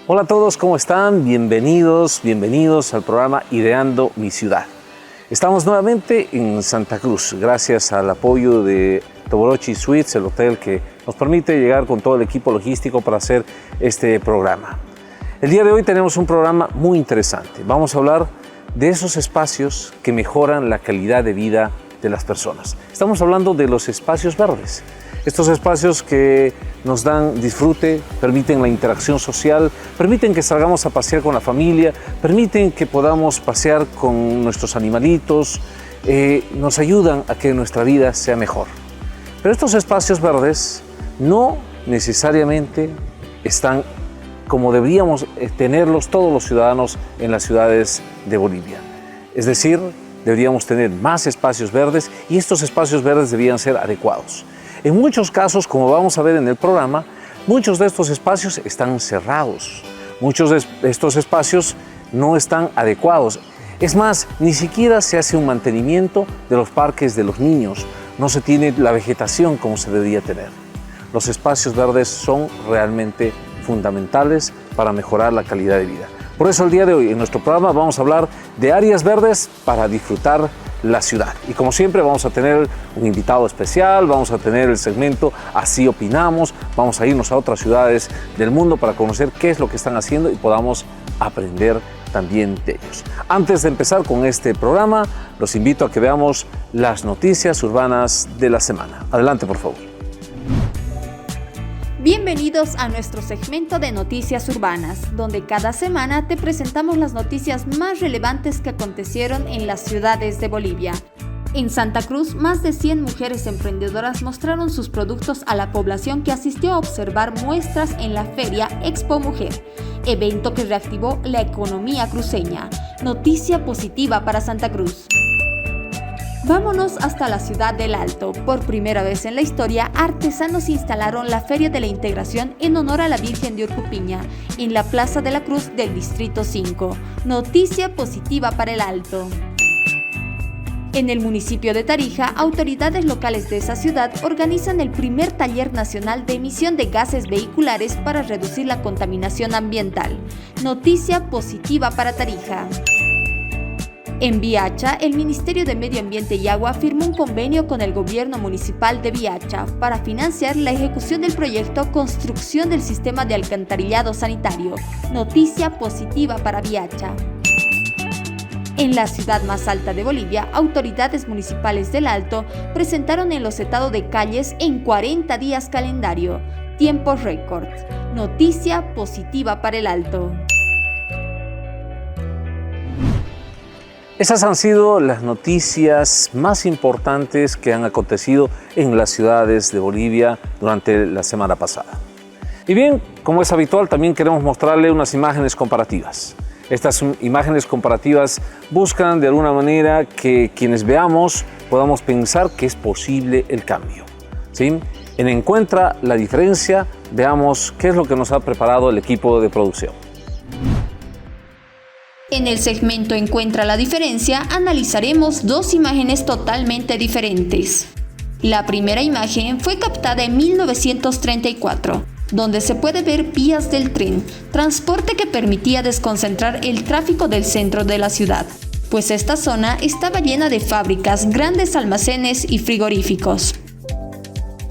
Hola a todos, ¿cómo están? Bienvenidos al programa Ideando mi Ciudad. Estamos nuevamente en Santa Cruz, gracias al apoyo de Toborochi Suites, el hotel que nos permite llegar con todo el equipo logístico para hacer este programa. El día de hoy tenemos un programa muy interesante. Vamos a hablar de esos espacios que mejoran la calidad de vida de las personas. Estamos hablando de los espacios verdes. Estos espacios que nos dan disfrute, permiten la interacción social, permiten que salgamos a pasear con la familia, permiten que podamos pasear con nuestros animalitos, nos ayudan a que nuestra vida sea mejor. Pero estos espacios verdes no necesariamente están como deberíamos tenerlos todos los ciudadanos en las ciudades de Bolivia. Es decir, deberíamos tener más espacios verdes y estos espacios verdes deberían ser adecuados. En muchos casos, como vamos a ver en el programa, muchos de estos espacios están cerrados. Muchos de estos espacios no están adecuados. Es más, ni siquiera se hace un mantenimiento de los parques de los niños. No se tiene la vegetación como se debería tener. Los espacios verdes son realmente fundamentales para mejorar la calidad de vida. Por eso el día de hoy en nuestro programa vamos a hablar de áreas verdes para disfrutar la ciudad. Y como siempre vamos a tener un invitado especial, vamos a tener el segmento Así Opinamos, vamos a irnos a otras ciudades del mundo para conocer qué es lo que están haciendo y podamos aprender también de ellos. Antes de empezar con este programa, los invito a que veamos las noticias urbanas de la semana. Adelante, por favor. Bienvenidos a nuestro segmento de Noticias Urbanas, donde cada semana te presentamos las noticias más relevantes que acontecieron en las ciudades de Bolivia. En Santa Cruz, más de 100 mujeres emprendedoras mostraron sus productos a la población que asistió a observar muestras en la feria Expo Mujer, evento que reactivó la economía cruceña. Noticia positiva para Santa Cruz. Vámonos hasta la ciudad del Alto. Por primera vez en la historia, artesanos instalaron la Feria de la Integración en honor a la Virgen de Urcupiña, en la Plaza de la Cruz del Distrito 5. Noticia positiva para el Alto. En el municipio de Tarija, autoridades locales de esa ciudad organizan el primer taller nacional de emisión de gases vehiculares para reducir la contaminación ambiental. Noticia positiva para Tarija. En Biacha, el Ministerio de Medio Ambiente y Agua firmó un convenio con el gobierno municipal de Biacha para financiar la ejecución del proyecto Construcción del Sistema de Alcantarillado Sanitario. Noticia positiva para Biacha. En la ciudad más alta de Bolivia, autoridades municipales del Alto presentaron el losetados de calles en 40 días calendario. Tiempo récord. Noticia positiva para el Alto. Esas han sido las noticias más importantes que han acontecido en las ciudades de Bolivia durante la semana pasada. Y bien, como es habitual, también queremos mostrarle unas imágenes comparativas. Estas imágenes comparativas buscan de alguna manera que quienes veamos podamos pensar que es posible el cambio, ¿sí? En Encuentra la Diferencia, veamos qué es lo que nos ha preparado el equipo de producción. En el segmento Encuentra la Diferencia analizaremos dos imágenes totalmente diferentes. La primera imagen fue captada en 1934, donde se puede ver vías del tren, transporte que permitía desconcentrar el tráfico del centro de la ciudad, pues esta zona estaba llena de fábricas, grandes almacenes y frigoríficos.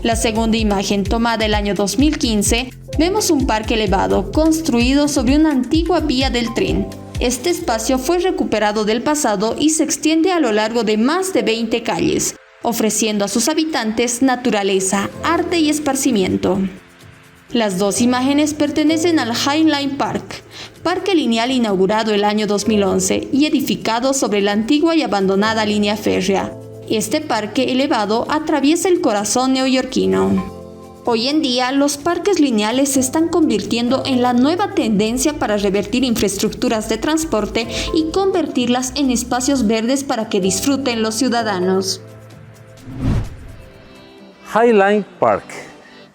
La segunda imagen, tomada el año 2015, vemos un parque elevado construido sobre una antigua vía del tren. Este espacio fue recuperado del pasado y se extiende a lo largo de más de 20 calles, ofreciendo a sus habitantes naturaleza, arte y esparcimiento. Las dos imágenes pertenecen al High Line Park, parque lineal inaugurado el año 2011 y edificado sobre la antigua y abandonada línea férrea. Este parque elevado atraviesa el corazón neoyorquino. Hoy en día, los parques lineales se están convirtiendo en la nueva tendencia para revertir infraestructuras de transporte y convertirlas en espacios verdes para que disfruten los ciudadanos. Highline Park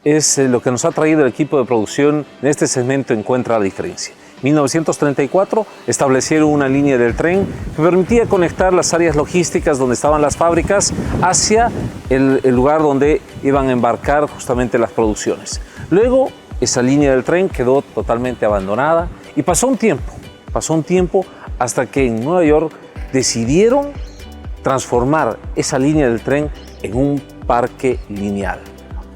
es lo que nos ha traído el equipo de producción en este segmento Encuentra la Diferencia. En 1934 establecieron una línea del tren que permitía conectar las áreas logísticas donde estaban las fábricas hacia el lugar donde iban a embarcar justamente las producciones. Luego esa línea del tren quedó totalmente abandonada y pasó un tiempo hasta que en Nueva York decidieron transformar esa línea del tren en un parque lineal.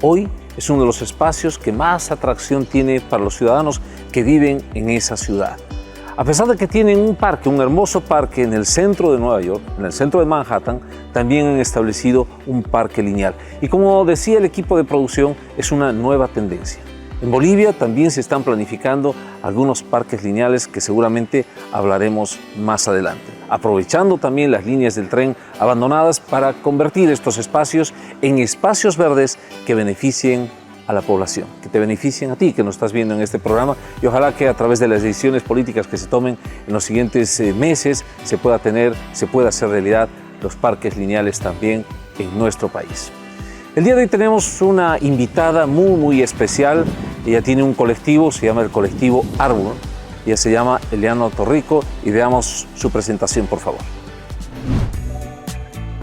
Hoy es uno de los espacios que más atracción tiene para los ciudadanos que viven en esa ciudad. A pesar de que tienen un hermoso parque en el centro de Nueva York, en el centro de Manhattan, también han establecido un parque lineal. Y como decía el equipo de producción, es una nueva tendencia. En Bolivia también se están planificando algunos parques lineales que seguramente hablaremos más adelante, aprovechando también las líneas del tren abandonadas para convertir estos espacios en espacios verdes que beneficien a la población, que te beneficien a ti que nos estás viendo en este programa, y ojalá que a través de las decisiones políticas que se tomen en los siguientes meses se pueda hacer realidad los parques lineales también en nuestro país. El día de hoy tenemos una invitada muy especial. Ella tiene un colectivo, se llama el colectivo Árbol. Ella se llama Eliana Torrico y veamos su presentación, por favor.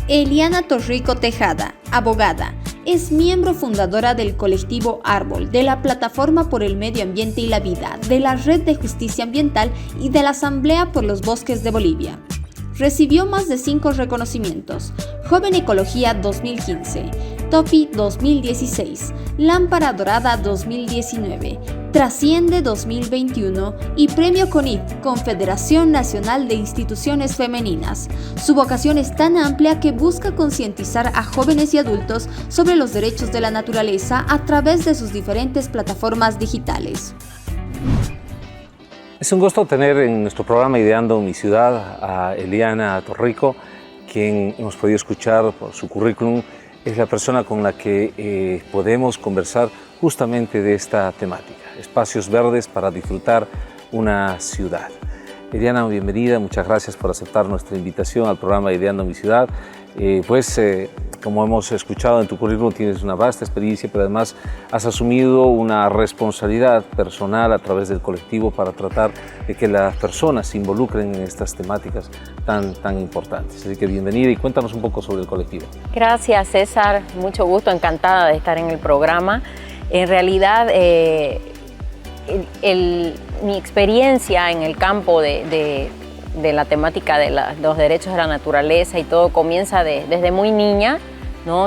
Eliana Torrico Tejada, abogada, es miembro fundadora del colectivo Árbol, de la Plataforma por el Medio Ambiente y la Vida, de la Red de Justicia Ambiental y de la Asamblea por los Bosques de Bolivia. Recibió más de 5 reconocimientos: Joven Ecología 2015, Topi 2016, Lámpara Dorada 2019, Trasciende 2021 y Premio CONIF, Confederación Nacional de Instituciones Femeninas. Su vocación es tan amplia que busca concientizar a jóvenes y adultos sobre los derechos de la naturaleza a través de sus diferentes plataformas digitales. Es un gusto tener en nuestro programa Ideando mi Ciudad a Eliana Torrico, quien hemos podido escuchar por su currículum. Es la persona con la que podemos conversar justamente de esta temática, espacios verdes para disfrutar una ciudad. Eliana, bienvenida, muchas gracias por aceptar nuestra invitación al programa Ideando mi Ciudad. Como hemos escuchado en tu currículum, tienes una vasta experiencia, pero además has asumido una responsabilidad personal a través del colectivo para tratar de que las personas se involucren en estas temáticas tan importantes. Así que bienvenida y cuéntanos un poco sobre el colectivo. Gracias, César. Mucho gusto, encantada de estar en el programa. En realidad, mi experiencia en el campo de la temática de los derechos de la naturaleza y todo comienza desde muy niña, ¿no?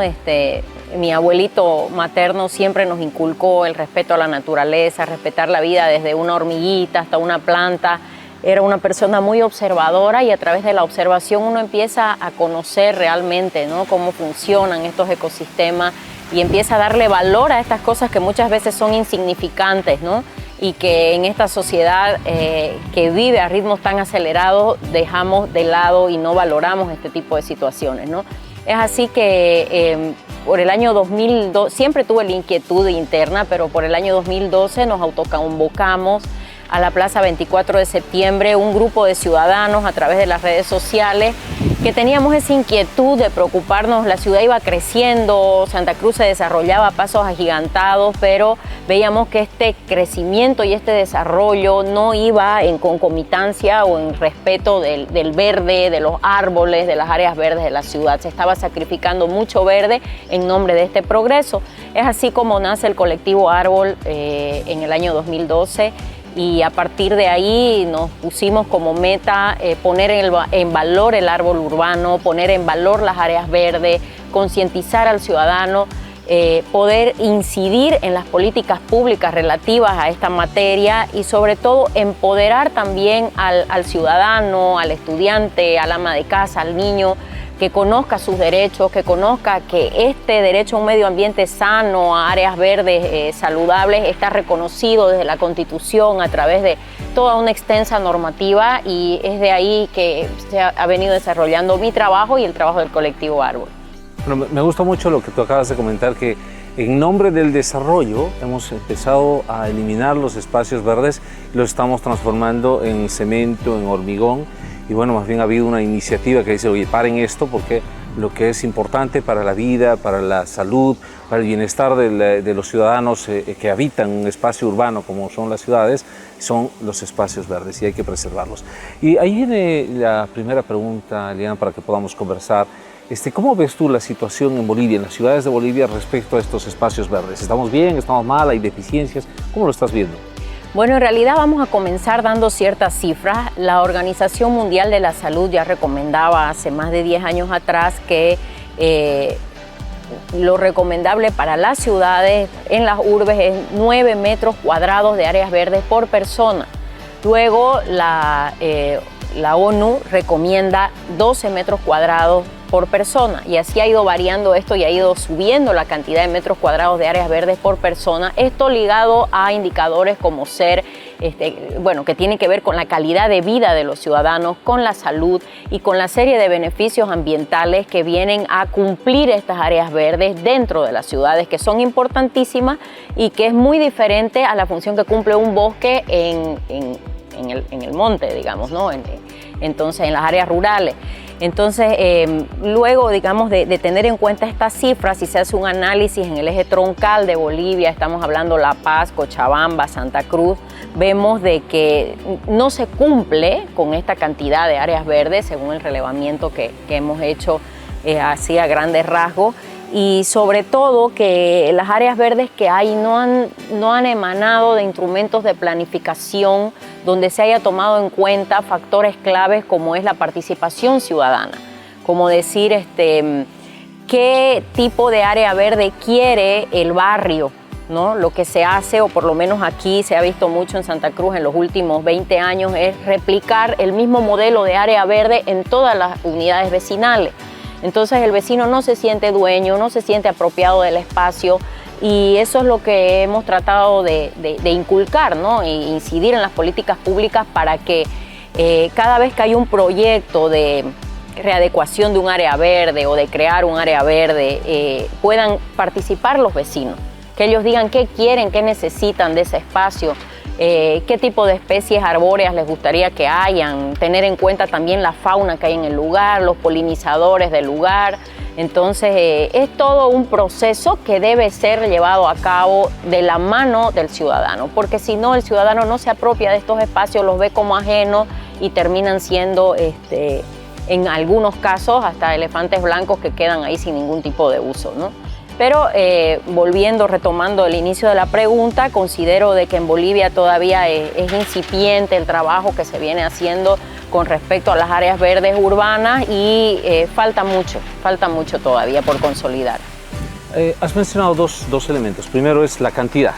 Mi abuelito materno siempre nos inculcó el respeto a la naturaleza, respetar la vida desde una hormiguita hasta una planta. Era una persona muy observadora y a través de la observación uno empieza a conocer realmente, ¿no?, cómo funcionan estos ecosistemas y empieza a darle valor a estas cosas que muchas veces son insignificantes, ¿no?, y que en esta sociedad que vive a ritmos tan acelerados dejamos de lado y no valoramos este tipo de situaciones, ¿no? Es así que por el año 2012, siempre tuve la inquietud interna, pero por el año 2012 nos autoconvocamos a la Plaza 24 de septiembre, un grupo de ciudadanos a través de las redes sociales que teníamos esa inquietud de preocuparnos. La ciudad iba creciendo, Santa Cruz se desarrollaba a pasos agigantados, pero veíamos que este crecimiento y este desarrollo no iba en concomitancia o en respeto del verde, de los árboles, de las áreas verdes de la ciudad. Se estaba sacrificando mucho verde en nombre de este progreso. Es así como nace el colectivo Árbol en el año 2012. Y a partir de ahí nos pusimos como meta poner en valor el árbol urbano, poner en valor las áreas verdes, concientizar al ciudadano, poder incidir en las políticas públicas relativas a esta materia y sobre todo empoderar también al ciudadano, al estudiante, al ama de casa, al niño, que conozca sus derechos, que conozca que este derecho a un medio ambiente sano, a áreas verdes saludables, está reconocido desde la Constitución a través de toda una extensa normativa, y es de ahí que se ha venido desarrollando mi trabajo y el trabajo del colectivo Árbol. Bueno, me gusta mucho lo que tú acabas de comentar, que En nombre del desarrollo hemos empezado a eliminar los espacios verdes y los estamos transformando en cemento, en hormigón. Y bueno, más bien ha habido una iniciativa que dice, oye, paren esto porque lo que es importante para la vida, para la salud, para el bienestar de los ciudadanos que habitan un espacio urbano como son las ciudades, son los espacios verdes y hay que preservarlos. Y ahí viene la primera pregunta, Liana, para que podamos conversar. ¿Cómo ves tú la situación en Bolivia, en las ciudades de Bolivia, respecto a estos espacios verdes? ¿Estamos bien? ¿Estamos mal? ¿Hay deficiencias? ¿Cómo lo estás viendo? Bueno, en realidad vamos a comenzar dando ciertas cifras. La Organización Mundial de la Salud ya recomendaba hace más de 10 años atrás que lo recomendable para las ciudades, en las urbes, es 9 metros cuadrados de áreas verdes por persona. Luego la ONU recomienda 12 metros cuadrados por persona y así ha ido variando esto y ha ido subiendo la cantidad de metros cuadrados de áreas verdes por persona. Esto ligado a indicadores como que tienen que ver con la calidad de vida de los ciudadanos, con la salud y con la serie de beneficios ambientales que vienen a cumplir estas áreas verdes dentro de las ciudades, que son importantísimas y que es muy diferente a la función que cumple un bosque en el monte, digamos, ¿no? Entonces, en las áreas rurales. Entonces, luego, digamos, de tener en cuenta estas cifras, si se hace un análisis en el eje troncal de Bolivia, estamos hablando La Paz, Cochabamba, Santa Cruz, vemos de que no se cumple con esta cantidad de áreas verdes, según el relevamiento que hemos hecho así a grandes rasgos. Y sobre todo que las áreas verdes que hay no han emanado de instrumentos de planificación donde se haya tomado en cuenta factores claves como es la participación ciudadana, como decir qué tipo de área verde quiere el barrio, ¿no? Lo que se hace, o por lo menos aquí se ha visto mucho en Santa Cruz en los últimos 20 años, es replicar el mismo modelo de área verde en todas las unidades vecinales. Entonces el vecino no se siente dueño, no se siente apropiado del espacio y eso es lo que hemos tratado de inculcar, ¿no? E incidir en las políticas públicas para que cada vez que hay un proyecto de readecuación de un área verde o de crear un área verde, puedan participar los vecinos, que ellos digan qué quieren, qué necesitan de ese espacio, qué tipo de especies arbóreas les gustaría que hayan, tener en cuenta también la fauna que hay en el lugar, los polinizadores del lugar. Entonces es todo un proceso que debe ser llevado a cabo de la mano del ciudadano, porque si no, el ciudadano no se apropia de estos espacios, los ve como ajenos y terminan siendo, en algunos casos, hasta elefantes blancos que quedan ahí sin ningún tipo de uso, ¿no? Pero retomando el inicio de la pregunta, considero de que en Bolivia todavía es incipiente el trabajo que se viene haciendo con respecto a las áreas verdes urbanas y falta mucho todavía por consolidar. Has mencionado dos elementos. Primero es la cantidad.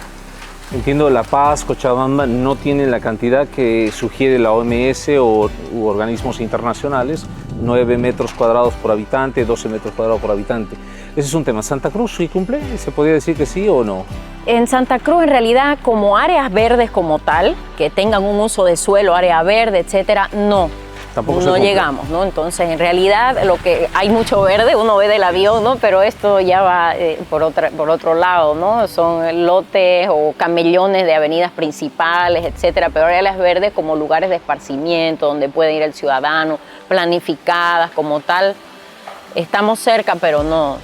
Entiendo, La Paz, Cochabamba no tienen la cantidad que sugiere la OMS u organismos internacionales, 9 metros cuadrados por habitante, 12 metros cuadrados por habitante. Ese es un tema. ¿Santa Cruz sí cumple? ¿Se podría decir que sí o no? En Santa Cruz, en realidad, como áreas verdes como tal, que tengan un uso de suelo, área verde, etcétera, no. Tampoco no llegamos, ¿no? Entonces, en realidad, hay mucho verde, uno ve del avión, ¿no? Pero esto ya va por otro lado, ¿no? Son lotes o camellones de avenidas principales, etcétera, pero áreas verdes como lugares de esparcimiento, donde puede ir el ciudadano, planificadas como tal. Estamos cerca, pero no.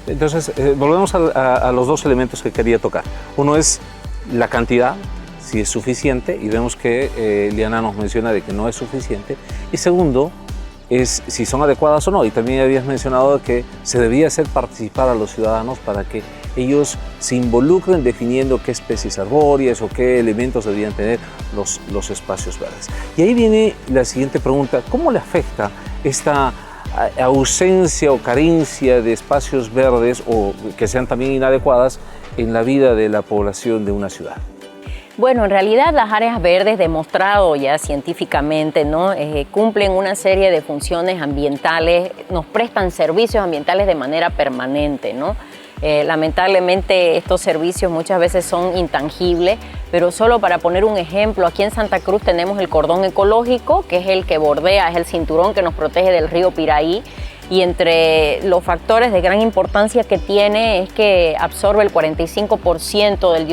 Entonces, volvemos a los dos elementos que quería tocar. Uno es la cantidad, si es suficiente, y vemos que Liana nos menciona de que no es suficiente. Y segundo, es si son adecuadas o no. Y también habías mencionado que se debía hacer participar a los ciudadanos para que ellos se involucren definiendo qué especies arbóreas o qué elementos deberían tener los espacios verdes. Y ahí viene la siguiente pregunta: ¿cómo le afecta esta ausencia o carencia de espacios verdes o que sean también inadecuadas en la vida de la población de una ciudad? Bueno, en realidad las áreas verdes, demostrado ya científicamente, ¿no? Cumplen una serie de funciones ambientales, nos prestan servicios ambientales de manera permanente, ¿no? Lamentablemente estos servicios muchas veces son intangibles, pero solo para poner un ejemplo, aquí en Santa Cruz tenemos el cordón ecológico, que es el que bordea, es el cinturón que nos protege del río Piraí, y entre los factores de gran importancia que tiene es que absorbe el 45% del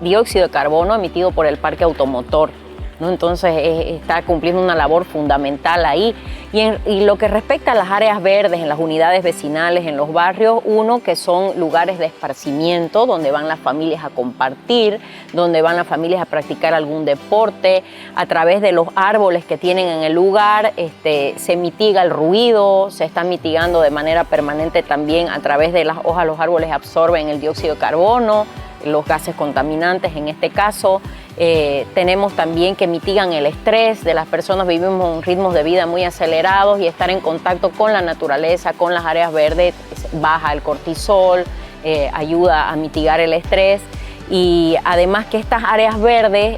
dióxido de carbono emitido por el parque automotor, ¿no? Entonces está cumpliendo una labor fundamental ahí. Y lo que respecta a las áreas verdes en las unidades vecinales, en los barrios, uno, que son lugares de esparcimiento donde van las familias a compartir, donde van las familias a practicar algún deporte. A través de los árboles que tienen en el lugar se mitiga el ruido, se está mitigando de manera permanente también a través de las hojas. Los árboles absorben el dióxido de carbono, los gases contaminantes en este caso. Tenemos también que mitigan el estrés de las personas. Vivimos en ritmos de vida muy acelerados y estar en contacto con la naturaleza, con las áreas verdes, baja el cortisol, ayuda a mitigar el estrés. Y además que estas áreas verdes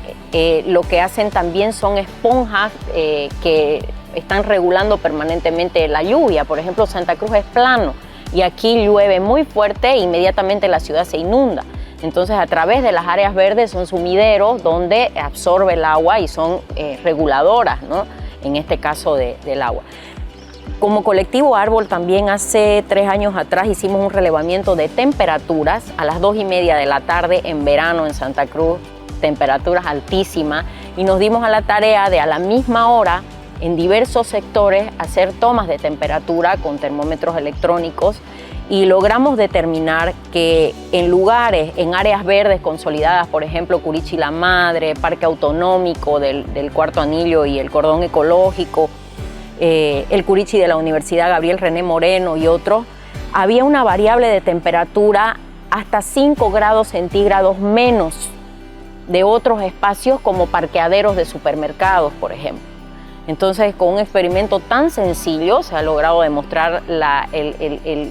lo que hacen también son esponjas que están regulando permanentemente la lluvia. Por ejemplo, Santa Cruz es plano y aquí llueve muy fuerte e inmediatamente la ciudad se inunda. Entonces, a través de las áreas verdes son sumideros donde absorbe el agua y son reguladoras, ¿no? En este caso del agua. Como colectivo Árbol también hace 3 años atrás hicimos un relevamiento de temperaturas a las 2:30 de la tarde en verano en Santa Cruz, temperaturas altísimas, y nos dimos a la tarea de a la misma hora en diversos sectores hacer tomas de temperatura con termómetros electrónicos. Y logramos determinar que en lugares, en áreas verdes consolidadas, por ejemplo, Curichi La Madre, Parque Autonómico del Cuarto Anillo y el Cordón Ecológico, el Curichi de la Universidad Gabriel René Moreno y otros, había una variable de temperatura hasta 5 grados centígrados menos de otros espacios como parqueaderos de supermercados, por ejemplo. Entonces, con un experimento tan sencillo se ha logrado demostrar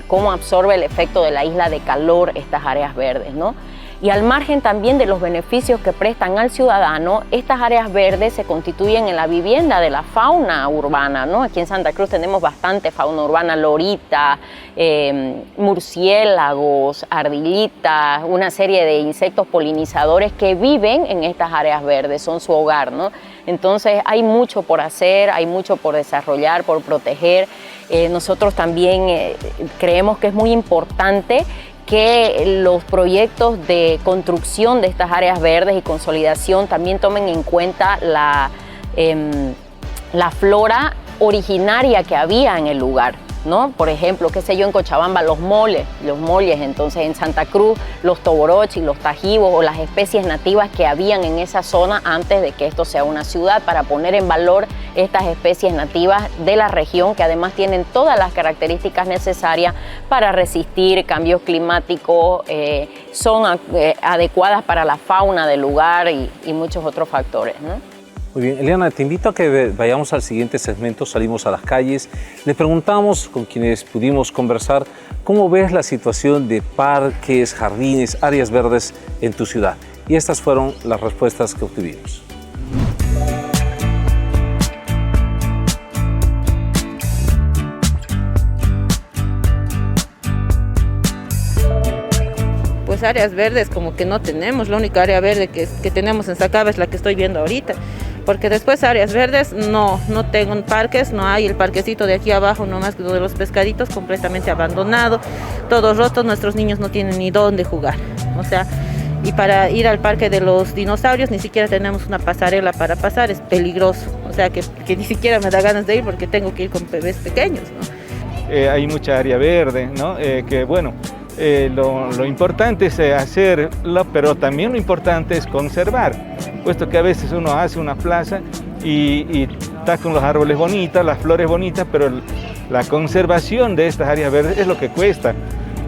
cómo absorbe el efecto de la isla de calor estas áreas verdes, ¿no? Y al margen también de los beneficios que prestan al ciudadano, estas áreas verdes se constituyen en la vivienda de la fauna urbana, ¿no? Aquí en Santa Cruz tenemos bastante fauna urbana, lorita, murciélagos, ardillitas, una serie de insectos polinizadores que viven en estas áreas verdes, son su hogar, ¿no? Entonces hay mucho por hacer, hay mucho por desarrollar, por proteger. Nosotros también creemos que es muy importante que los proyectos de construcción de estas áreas verdes y consolidación también tomen en cuenta la flora originaria que había en el lugar, ¿no? Por ejemplo, qué sé yo, en Cochabamba los molles, entonces en Santa Cruz los toborochis, los tajivos o las especies nativas que habían en esa zona antes de que esto sea una ciudad, para poner en valor estas especies nativas de la región que además tienen todas las características necesarias para resistir cambios climáticos, son adecuadas para la fauna del lugar y muchos otros factores, ¿no? Muy bien, Eliana, te invito a que vayamos al siguiente segmento, salimos a las calles. Le preguntamos con quienes pudimos conversar, ¿cómo ves la situación de parques, jardines, áreas verdes en tu ciudad? Y estas fueron las respuestas que obtuvimos. Pues áreas verdes como que no tenemos, la única área verde que tenemos en Sacaba es la que estoy viendo ahorita, porque después áreas verdes no tengo parques, no hay el parquecito de aquí abajo nomás de los pescaditos completamente abandonado, todo roto, nuestros niños no tienen ni dónde jugar, o sea, y para ir al parque de los dinosaurios ni siquiera tenemos una pasarela para pasar, es peligroso, o sea que ni siquiera me da ganas de ir porque tengo que ir con bebés pequeños, ¿no? Hay mucha área verde, ¿no? Que bueno, lo importante es hacerlo, pero también lo importante es conservar, puesto que a veces uno hace una plaza y está con los árboles bonitos, las flores bonitas, pero la conservación de estas áreas verdes es lo que cuesta.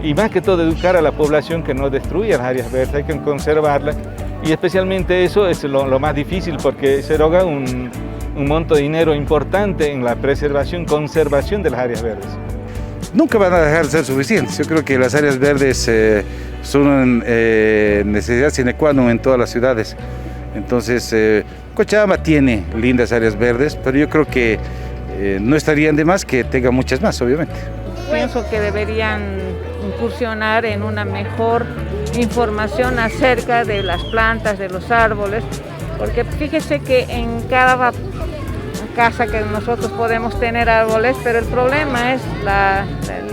Y más que todo educar a la población que no destruya las áreas verdes, hay que conservarlas. Y especialmente eso es lo más difícil porque se eroga un monto de dinero importante en la preservación, conservación de las áreas verdes. Nunca van a dejar de ser suficientes. Yo creo que las áreas verdes son una necesidad sine qua non en todas las ciudades. Entonces, Cochabamba tiene lindas áreas verdes, pero yo creo que no estarían de más que tenga muchas más, obviamente. Pienso que deberían incursionar en una mejor información acerca de las plantas, de los árboles, porque fíjese que en casa que nosotros podemos tener árboles, pero el problema es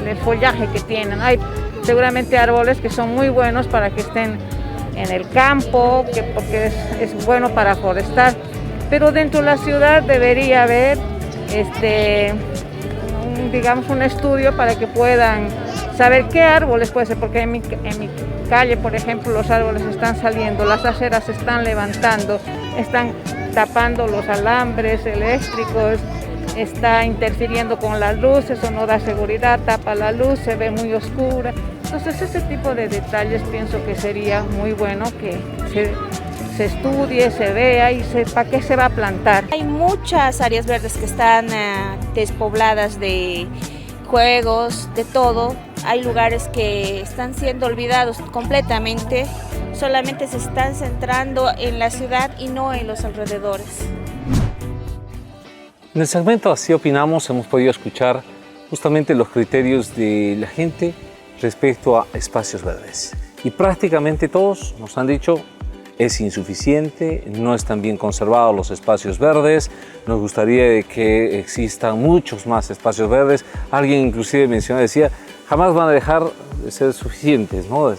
el follaje que tienen. Hay seguramente árboles que son muy buenos para que estén en el campo, porque es bueno para forestar, pero dentro de la ciudad debería haber digamos un estudio para que puedan saber qué árboles puede ser, porque en mi calle, por ejemplo, los árboles están saliendo, las aceras se están levantando, están tapando los alambres eléctricos, está interfiriendo con la luz, eso no da seguridad, tapa la luz, se ve muy oscura. Entonces ese tipo de detalles pienso que sería muy bueno que se estudie, se vea y sepa qué se va a plantar. Hay muchas áreas verdes que están despobladas de juegos, de todo. Hay lugares que están siendo olvidados completamente, solamente se están centrando en la ciudad y no en los alrededores. En el segmento Así Opinamos hemos podido escuchar justamente los criterios de la gente respecto a espacios verdes. Y prácticamente todos nos han dicho es insuficiente, no están bien conservados los espacios verdes, nos gustaría que existan muchos más espacios verdes. Alguien inclusive decía, jamás van a dejar de ser suficientes, ¿no?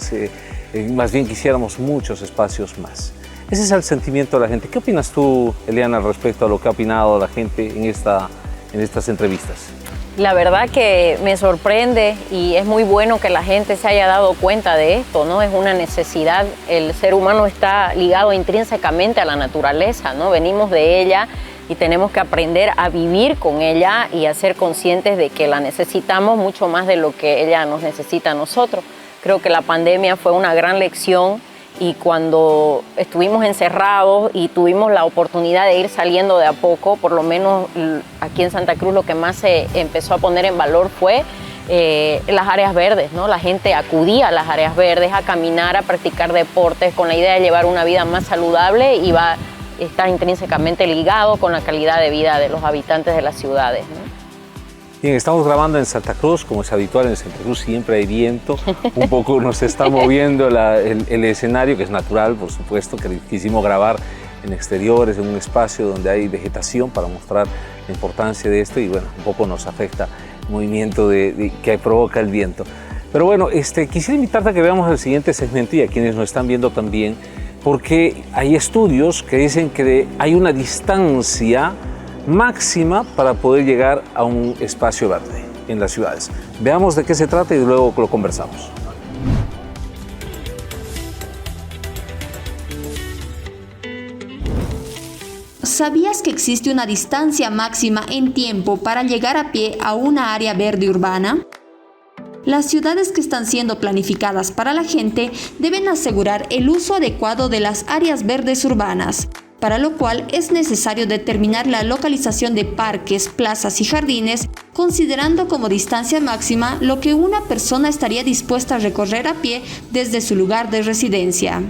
Más bien quisiéramos muchos espacios más. Ese es el sentimiento de la gente. ¿Qué opinas tú, Eliana, respecto a lo que ha opinado la gente en estas entrevistas? La verdad que me sorprende y es muy bueno que la gente se haya dado cuenta de esto, ¿no? Es una necesidad, el ser humano está ligado intrínsecamente a la naturaleza, ¿no? Venimos de ella y tenemos que aprender a vivir con ella y a ser conscientes de que la necesitamos mucho más de lo que ella nos necesita a nosotros. Creo que la pandemia fue una gran lección. Y cuando estuvimos encerrados y tuvimos la oportunidad de ir saliendo de a poco, por lo menos aquí en Santa Cruz lo que más se empezó a poner en valor fue las áreas verdes, ¿no? La gente acudía a las áreas verdes a caminar, a practicar deportes con la idea de llevar una vida más saludable y está intrínsecamente ligado con la calidad de vida de los habitantes de las ciudades, ¿no? Bien, estamos grabando en Santa Cruz, como es habitual en Santa Cruz siempre hay viento, un poco nos está moviendo el escenario, que es natural, por supuesto, que quisimos grabar en exteriores, en un espacio donde hay vegetación para mostrar la importancia de esto y bueno, un poco nos afecta el movimiento que provoca el viento. Pero bueno, quisiera invitarte a que veamos el siguiente segmento y a quienes nos están viendo también, porque hay estudios que dicen que hay una distancia máxima para poder llegar a un espacio verde en las ciudades. Veamos de qué se trata y luego lo conversamos. ¿Sabías que existe una distancia máxima en tiempo para llegar a pie a una área verde urbana? Las ciudades que están siendo planificadas para la gente deben asegurar el uso adecuado de las áreas verdes urbanas, para lo cual es necesario determinar la localización de parques, plazas y jardines, considerando como distancia máxima lo que una persona estaría dispuesta a recorrer a pie desde su lugar de residencia.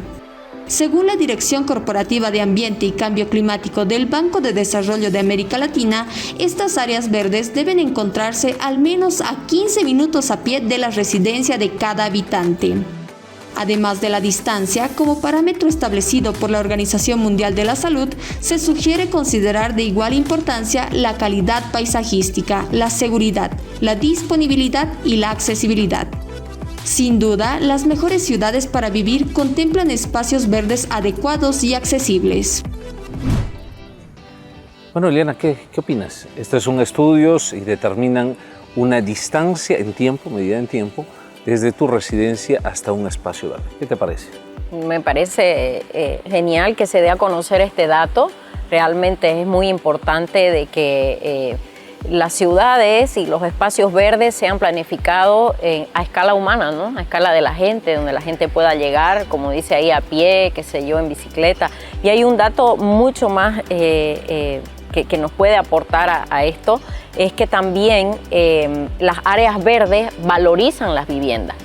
Según la Dirección Corporativa de Ambiente y Cambio Climático del Banco de Desarrollo de América Latina, estas áreas verdes deben encontrarse al menos a 15 minutos a pie de la residencia de cada habitante. Además de la distancia, como parámetro establecido por la Organización Mundial de la Salud, se sugiere considerar de igual importancia la calidad paisajística, la seguridad, la disponibilidad y la accesibilidad. Sin duda, las mejores ciudades para vivir contemplan espacios verdes adecuados y accesibles. Bueno, Eliana, ¿qué opinas? Estos son estudios y determinan una distancia en tiempo, medida en tiempo, desde tu residencia hasta un espacio verde. ¿Qué te parece? Me parece genial que se dé a conocer este dato. Realmente es muy importante de que las ciudades y los espacios verdes sean planificados a escala humana, ¿no? A escala de la gente, donde la gente pueda llegar, como dice ahí, a pie, qué sé yo, en bicicleta. Y hay un dato mucho más que nos puede aportar a esto, es que también las áreas verdes valorizan las viviendas.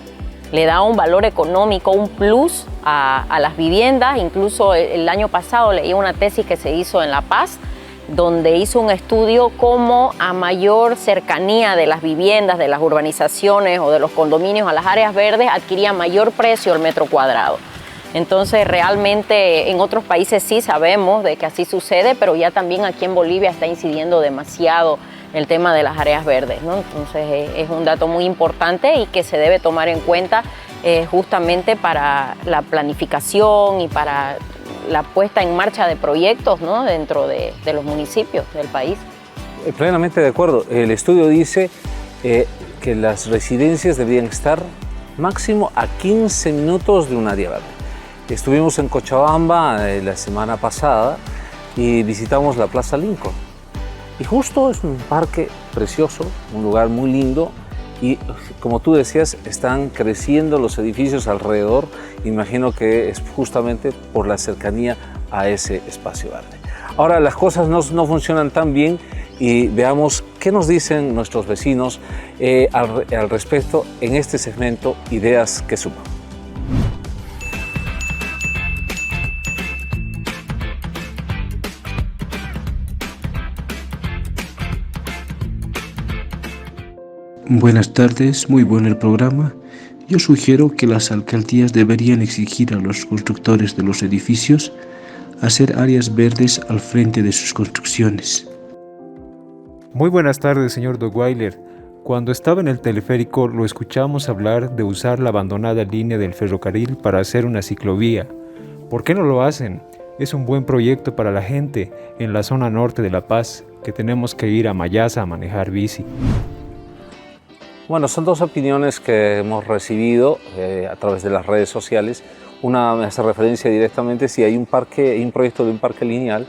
Le da un valor económico, un plus a las viviendas. Incluso el año pasado leí una tesis que se hizo en La Paz, donde hizo un estudio cómo a mayor cercanía de las viviendas, de las urbanizaciones o de los condominios a las áreas verdes, adquiría mayor precio el metro cuadrado. Entonces realmente en otros países sí sabemos de que así sucede, pero ya también aquí en Bolivia está incidiendo demasiado el tema de las áreas verdes, ¿no? Entonces es un dato muy importante y que se debe tomar en cuenta justamente para la planificación y para la puesta en marcha de proyectos, ¿no? Dentro de los municipios del país. Plenamente de acuerdo. El estudio dice que las residencias deberían estar máximo a 15 minutos de un área verde. Estuvimos en Cochabamba la semana pasada y visitamos la Plaza Lincoln. Y justo es un parque precioso, un lugar muy lindo y, como tú decías, están creciendo los edificios alrededor. Imagino que es justamente por la cercanía a ese espacio verde. Ahora, las cosas no funcionan tan bien y veamos qué nos dicen nuestros vecinos al respecto en este segmento Ideas que Suman. Buenas tardes, muy bueno el programa. Yo sugiero que las alcaldías deberían exigir a los constructores de los edificios hacer áreas verdes al frente de sus construcciones. Muy buenas tardes, señor Dogweiler. Cuando estaba en el teleférico lo escuchamos hablar de usar la abandonada línea del ferrocarril para hacer una ciclovía. ¿Por qué no lo hacen? Es un buen proyecto para la gente en la zona norte de La Paz, que tenemos que ir a Mayasa a manejar bici. Bueno, son dos opiniones que hemos recibido a través de las redes sociales. Una me hace referencia directamente si hay un proyecto de un parque lineal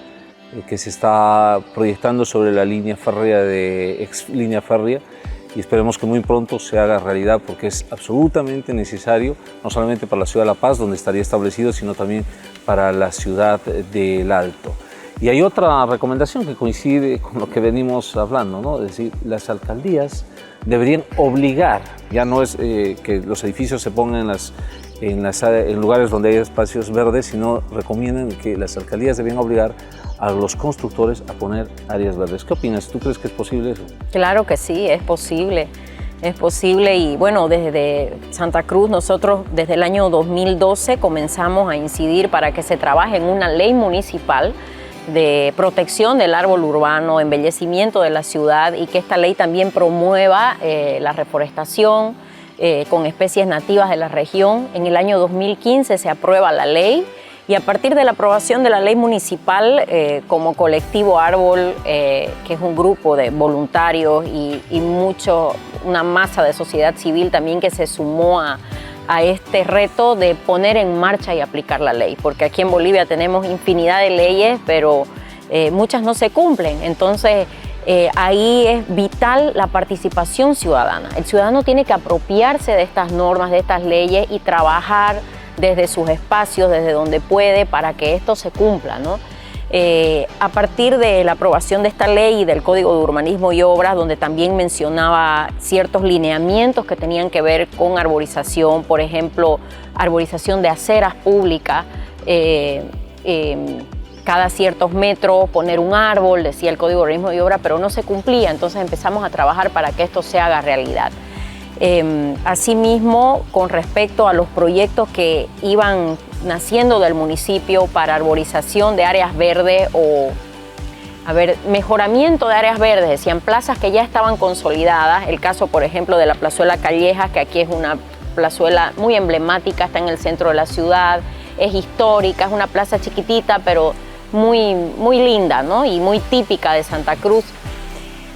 que se está proyectando sobre la línea férrea ex línea férrea, y esperemos que muy pronto se haga realidad porque es absolutamente necesario, no solamente para la ciudad de La Paz, donde estaría establecido, sino también para la ciudad del Alto. Y hay otra recomendación que coincide con lo que venimos hablando, ¿no? Es decir, las alcaldías deberían obligar, ya no es que los edificios se pongan en lugares donde hay espacios verdes, sino recomiendan que las alcaldías deberían obligar a los constructores a poner áreas verdes. ¿Qué opinas? ¿Tú crees que es posible eso? Claro que sí, es posible. Es posible y bueno, desde Santa Cruz nosotros desde el año 2012 comenzamos a incidir para que se trabaje en una ley municipal de protección del árbol urbano, embellecimiento de la ciudad y que esta ley también promueva la reforestación con especies nativas de la región. En el año 2015 se aprueba la ley y a partir de la aprobación de la ley municipal como Colectivo Árbol, que es un grupo de voluntarios y una masa de sociedad civil también que se sumó a este reto de poner en marcha y aplicar la ley, porque aquí en Bolivia tenemos infinidad de leyes, pero muchas no se cumplen. Entonces, ahí es vital la participación ciudadana. El ciudadano tiene que apropiarse de estas normas, de estas leyes y trabajar desde sus espacios, desde donde puede, para que esto se cumpla, ¿no? A partir de la aprobación de esta ley y del Código de Urbanismo y Obras, donde también mencionaba ciertos lineamientos que tenían que ver con arborización, por ejemplo, arborización de aceras públicas, cada ciertos metros poner un árbol, decía el Código de Urbanismo y Obras, pero no se cumplía, entonces empezamos a trabajar para que esto se haga realidad. Asimismo, con respecto a los proyectos que iban naciendo del municipio para arborización de áreas verdes o mejoramiento de áreas verdes, decían plazas que ya estaban consolidadas, el caso por ejemplo de la Plazuela Callejas, que aquí es una plazuela muy emblemática, está en el centro de la ciudad, es histórica, es una plaza chiquitita pero muy, muy linda, ¿no? Y muy típica de Santa Cruz.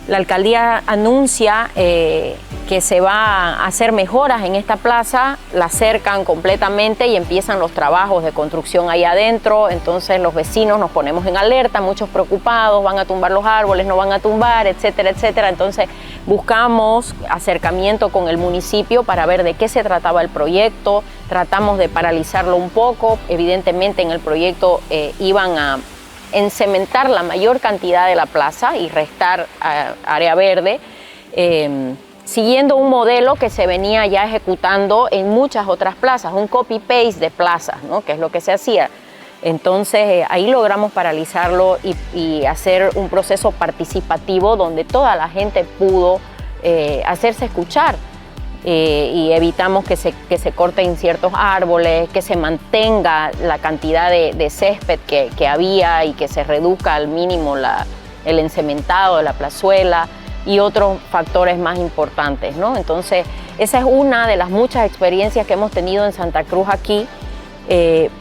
La alcaldía anuncia que se va a hacer mejoras en esta plaza, la cercan completamente y empiezan los trabajos de construcción ahí adentro. Entonces los vecinos nos ponemos en alerta, muchos preocupados, van a tumbar los árboles, no van a tumbar, etcétera, etcétera. Entonces buscamos acercamiento con el municipio para ver de qué se trataba el proyecto, tratamos de paralizarlo un poco. Evidentemente en el proyecto iban a encementar la mayor cantidad de la plaza y restar área verde, siguiendo un modelo que se venía ya ejecutando en muchas otras plazas, un copy-paste de plazas, ¿no? Que es lo que se hacía. Entonces ahí logramos paralizarlo y hacer un proceso participativo donde toda la gente pudo hacerse escuchar. y evitamos que se corten ciertos árboles, que se mantenga la cantidad de césped que había y que se reduzca al mínimo el encementado de la plazuela y otros factores más importantes, ¿no? Entonces, esa es una de las muchas experiencias que hemos tenido en Santa Cruz aquí,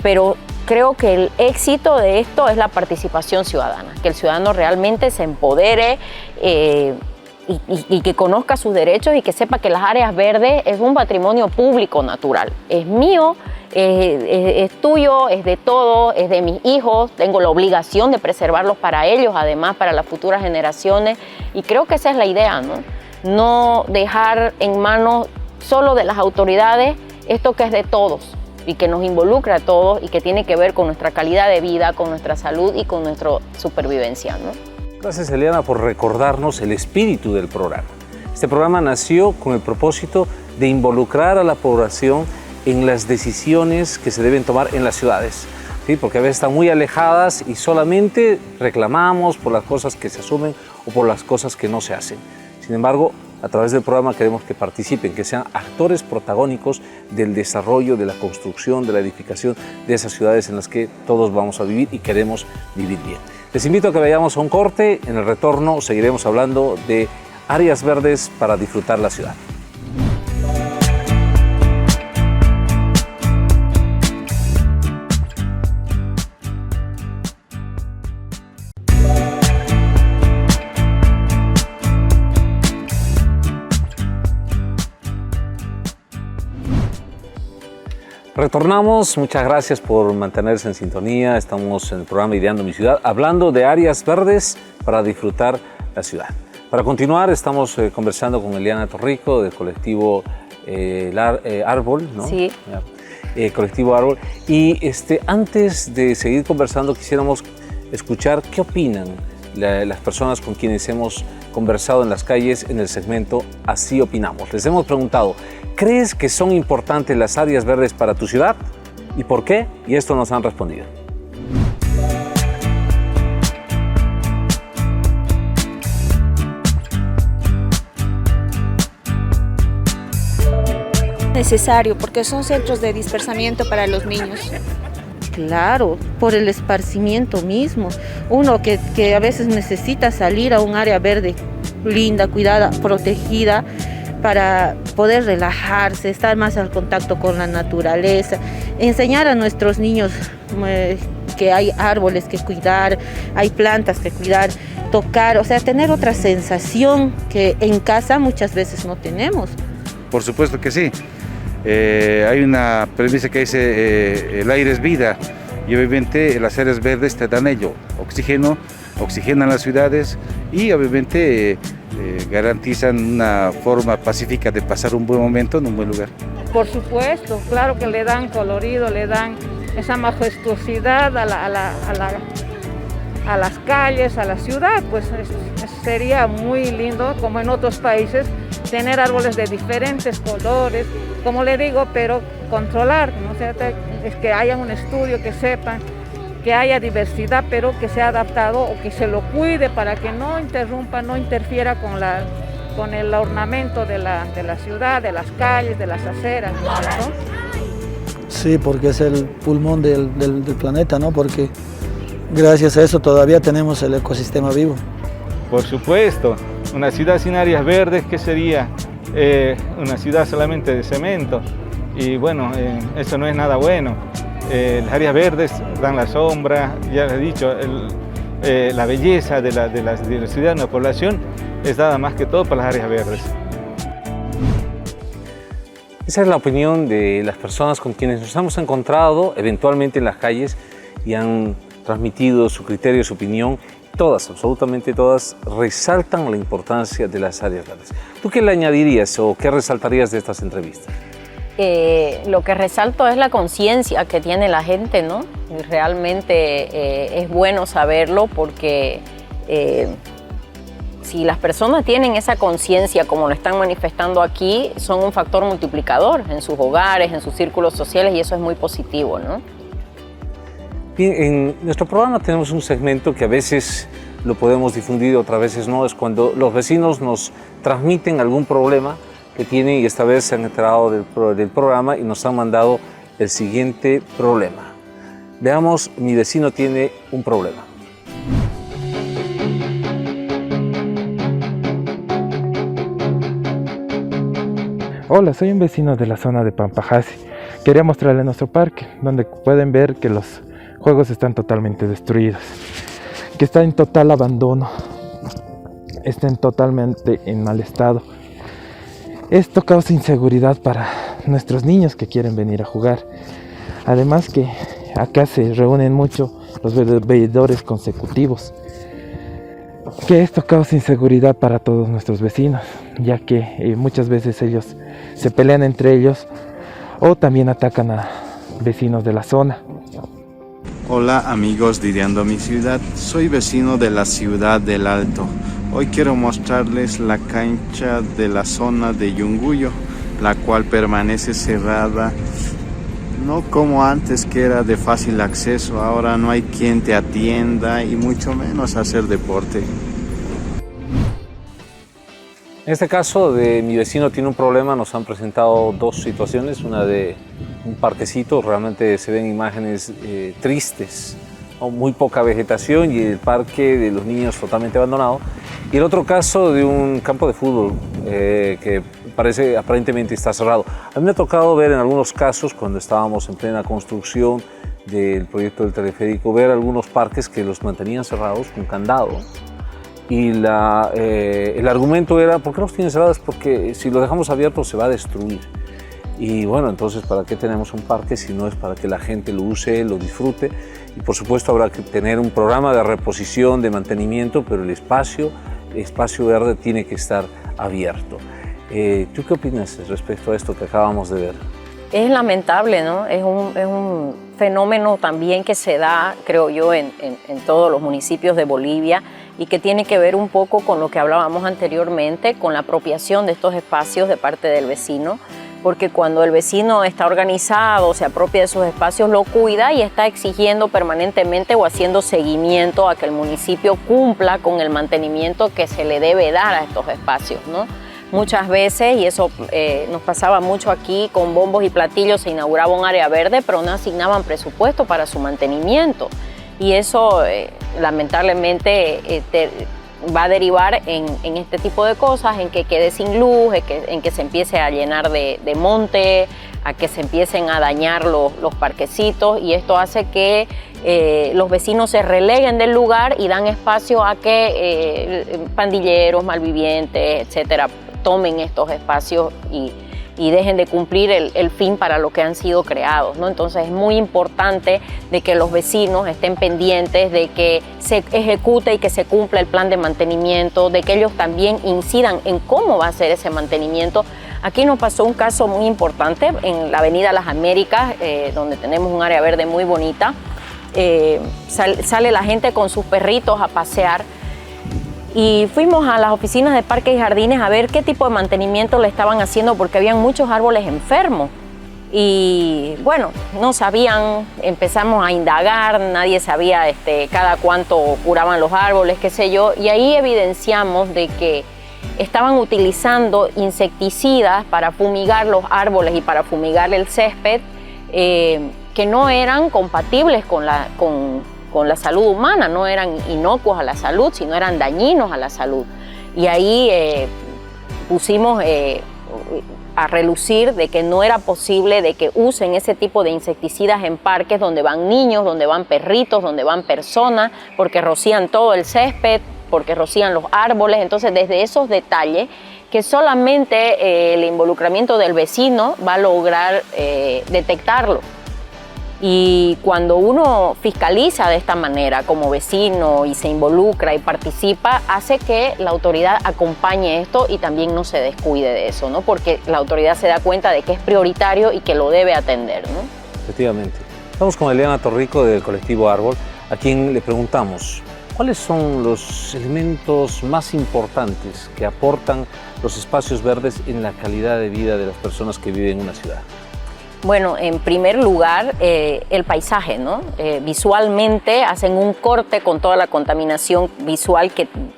pero creo que el éxito de esto es la participación ciudadana, que el ciudadano realmente se empodere y que conozca sus derechos y que sepa que las áreas verdes es un patrimonio público natural. Es mío, es tuyo, es de todos, es de mis hijos. Tengo la obligación de preservarlos para ellos, además para las futuras generaciones. Y creo que esa es la idea, ¿no? No dejar en manos solo de las autoridades esto que es de todos y que nos involucra a todos y que tiene que ver con nuestra calidad de vida, con nuestra salud y con nuestra supervivencia, ¿no? Gracias, Eliana, por recordarnos el espíritu del programa. Este programa nació con el propósito de involucrar a la población en las decisiones que se deben tomar en las ciudades, ¿sí? Porque a veces están muy alejadas y solamente reclamamos por las cosas que se asumen o por las cosas que no se hacen. Sin embargo, a través del programa queremos que participen, que sean actores protagónicos del desarrollo, de la construcción, de la edificación de esas ciudades en las que todos vamos a vivir y queremos vivir bien. Les invito a que vayamos a un corte. En el retorno seguiremos hablando de áreas verdes para disfrutar la ciudad. Retornamos, muchas gracias por mantenerse en sintonía. Estamos en el programa Ideando mi Ciudad, hablando de áreas verdes para disfrutar la ciudad. Para continuar, estamos conversando con Eliana Torrico del colectivo Árbol, ¿no? Sí. Colectivo Árbol. Y antes de seguir conversando, quisiéramos escuchar qué opinan las personas con quienes hemos conversado en las calles en el segmento Así Opinamos. Les hemos preguntado, ¿crees que son importantes las áreas verdes para tu ciudad? ¿Y por qué? Y esto nos han respondido. Necesario, porque son centros de dispersamiento para los niños. Claro, por el esparcimiento mismo. Uno que a veces necesita salir a un área verde linda, cuidada, protegida, para poder relajarse, estar más al contacto con la naturaleza, enseñar a nuestros niños que hay árboles que cuidar, hay plantas que cuidar, tocar, o sea, tener otra sensación que en casa muchas veces no tenemos. Por supuesto que sí. Hay una premisa que dice el aire es vida y obviamente las áreas verdes te dan ello, oxígeno, oxigenan las ciudades y obviamente garantizan una forma pacífica de pasar un buen momento en un buen lugar. Por supuesto, claro que le dan colorido, le dan esa majestuosidad a las calles, a la ciudad, pues sería muy lindo, como en otros países, tener árboles de diferentes colores, como le digo, pero controlar, ¿no? O sea, es que haya un estudio que sepan que haya diversidad, pero que sea adaptado o que se lo cuide para que no interrumpa, no interfiera con el ornamento de la ciudad, de las calles, de las aceras, ¿no? Sí, porque es el pulmón del planeta, ¿no? Porque gracias a eso todavía tenemos el ecosistema vivo. Por supuesto, una ciudad sin áreas verdes, ¿qué sería? Una ciudad solamente de cemento. Y bueno, eso no es nada bueno. Las áreas verdes dan la sombra, ya les he dicho, la belleza de la ciudad, de la población, es dada más que todo por las áreas verdes. Esa es la opinión de las personas con quienes nos hemos encontrado eventualmente en las calles y han transmitido su criterio, su opinión. Todas, absolutamente todas, resaltan la importancia de las áreas verdes. ¿Tú qué le añadirías o qué resaltarías de estas entrevistas? Lo que resalto es la conciencia que tiene la gente, ¿no? Y realmente es bueno saberlo porque si las personas tienen esa conciencia como lo están manifestando aquí, son un factor multiplicador en sus hogares, en sus círculos sociales y eso es muy positivo, ¿no? Bien, en nuestro programa tenemos un segmento que a veces lo podemos difundir, otras veces no, es cuando los vecinos nos transmiten algún problema que tienen y esta vez se han enterado del programa y nos han mandado el siguiente problema. Veamos, mi vecino tiene un problema. Hola, soy un vecino de la zona de Pampajasi. Quería mostrarles nuestro parque, donde pueden ver que los juegos están totalmente destruidos, que está en total abandono, están totalmente en mal estado. Esto causa inseguridad para nuestros niños que quieren venir a jugar. Además que acá se reúnen mucho los veedores consecutivos, que esto causa inseguridad para todos nuestros vecinos, ya que muchas veces ellos se pelean entre ellos o también atacan a vecinos de la zona. Hola amigos de Ideando mi Ciudad, soy vecino de la ciudad del Alto. Hoy quiero mostrarles la cancha de la zona de Yunguyo, la cual permanece cerrada, no como antes que era de fácil acceso. Ahora no hay quien te atienda y mucho menos hacer deporte. En este caso de mi vecino tiene un problema, nos han presentado dos situaciones, una de un parquecito, realmente se ven imágenes tristes, ¿no? Muy poca vegetación y el parque de los niños totalmente abandonado. Y el otro caso de un campo de fútbol que aparentemente está cerrado. A mí me ha tocado ver en algunos casos, cuando estábamos en plena construcción del proyecto del teleférico, ver algunos parques que los mantenían cerrados con candado. Y el argumento era, ¿por qué los tienen cerrados? Porque si los dejamos abiertos se va a destruir. Y bueno, entonces, ¿para qué tenemos un parque si no es para que la gente lo use, lo disfrute? Y por supuesto habrá que tener un programa de reposición, de mantenimiento, pero el espacio verde tiene que estar abierto. ¿Tú qué opinas respecto a esto que acabamos de ver? Es lamentable, ¿no? Es un fenómeno también que se da, creo yo, en todos los municipios de Bolivia y que tiene que ver un poco con lo que hablábamos anteriormente, con la apropiación de estos espacios de parte del vecino, porque cuando el vecino está organizado, se apropia de esos espacios, lo cuida y está exigiendo permanentemente o haciendo seguimiento a que el municipio cumpla con el mantenimiento que se le debe dar a estos espacios, ¿no? Muchas veces, y eso nos pasaba mucho aquí, con bombos y platillos se inauguraba un área verde, pero no asignaban presupuesto para su mantenimiento. Y eso lamentablemente va a derivar en este tipo de cosas, en que quede sin luz, en que se empiece a llenar de monte, a que se empiecen a dañar los parquecitos, y esto hace que los vecinos se releguen del lugar y dan espacio a que pandilleros, malvivientes, etcétera, tomen estos espacios y dejen de cumplir el fin para lo que han sido creados, ¿no? Entonces es muy importante de que los vecinos estén pendientes de que se ejecute y que se cumpla el plan de mantenimiento, de que ellos también incidan en cómo va a ser ese mantenimiento. Aquí nos pasó un caso muy importante en la Avenida Las Américas, donde tenemos un área verde muy bonita. Sale la gente con sus perritos a pasear y fuimos a las oficinas de Parques y Jardines a ver qué tipo de mantenimiento le estaban haciendo, porque habían muchos árboles enfermos. Y bueno, no sabían, empezamos a indagar, nadie sabía cada cuánto curaban los árboles, qué sé yo, y ahí evidenciamos de que estaban utilizando insecticidas para fumigar los árboles y para fumigar el césped, que no eran compatibles con la salud humana, no eran inocuos a la salud, sino eran dañinos a la salud. Y ahí pusimos a relucir de que no era posible de que usen ese tipo de insecticidas en parques donde van niños, donde van perritos, donde van personas, porque rocían todo el césped, porque rocían los árboles. Entonces, desde esos detalles, que solamente el involucramiento del vecino va a lograr detectarlo. Y cuando uno fiscaliza de esta manera como vecino y se involucra y participa, hace que la autoridad acompañe esto y también no se descuide de eso, ¿no? Porque la autoridad se da cuenta de que es prioritario y que lo debe atender, ¿no? Efectivamente. Estamos con Eliana Torrico del colectivo Árbol, a quien le preguntamos cuáles son los elementos más importantes que aportan los espacios verdes en la calidad de vida de las personas que viven en una ciudad. Bueno, en primer lugar, el paisaje, ¿no? Visualmente hacen un corte con toda la contaminación visual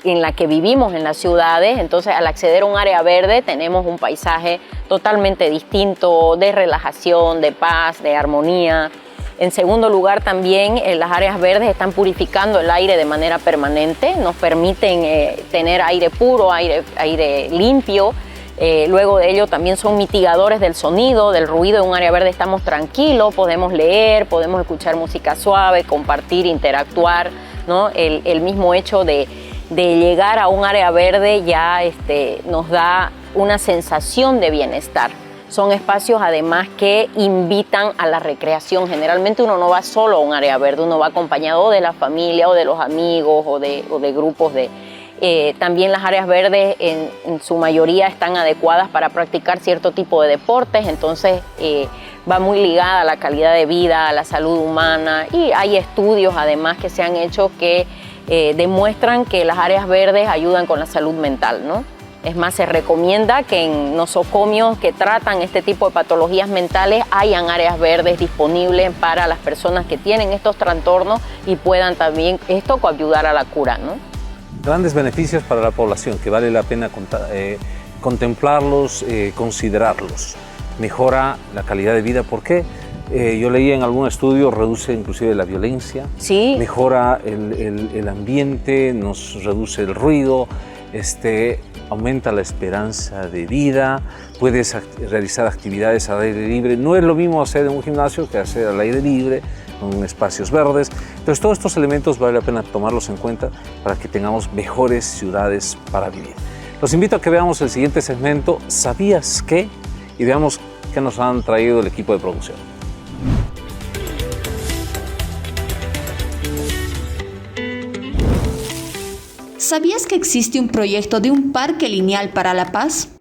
en la que vivimos en las ciudades. Entonces, al acceder a un área verde, tenemos un paisaje totalmente distinto, de relajación, de paz, de armonía. En segundo lugar, también las áreas verdes están purificando el aire de manera permanente, nos permiten tener aire puro, aire limpio. Luego de ello también son mitigadores del sonido, del ruido. En un área verde estamos tranquilos, podemos leer, podemos escuchar música suave, compartir, interactuar, ¿no? El mismo hecho de llegar a un área verde ya nos da una sensación de bienestar. Son espacios además que invitan a la recreación. Generalmente uno no va solo a un área verde, uno va acompañado de la familia o de los amigos o de grupos de... También las áreas verdes en su mayoría están adecuadas para practicar cierto tipo de deportes, entonces va muy ligada a la calidad de vida, a la salud humana, y hay estudios además que se han hecho que demuestran que las áreas verdes ayudan con la salud mental, ¿no? Es más, se recomienda que en nosocomios que tratan este tipo de patologías mentales hayan áreas verdes disponibles para las personas que tienen estos trastornos y puedan también esto ayudar a la cura, ¿no? Grandes beneficios para la población que vale la pena contemplarlos, considerarlos. Mejora la calidad de vida. ¿Por qué? Yo leí en algún estudio, reduce inclusive la violencia, sí. Mejora el ambiente, nos reduce el ruido, aumenta la esperanza de vida, puedes realizar actividades al aire libre. No es lo mismo hacer en un gimnasio que hacer al aire libre, con espacios verdes. Entonces todos estos elementos vale la pena tomarlos en cuenta para que tengamos mejores ciudades para vivir. Los invito a que veamos el siguiente segmento, ¿Sabías qué? Y veamos qué nos han traído el equipo de producción. ¿Sabías que existe un proyecto de un parque lineal para La Paz?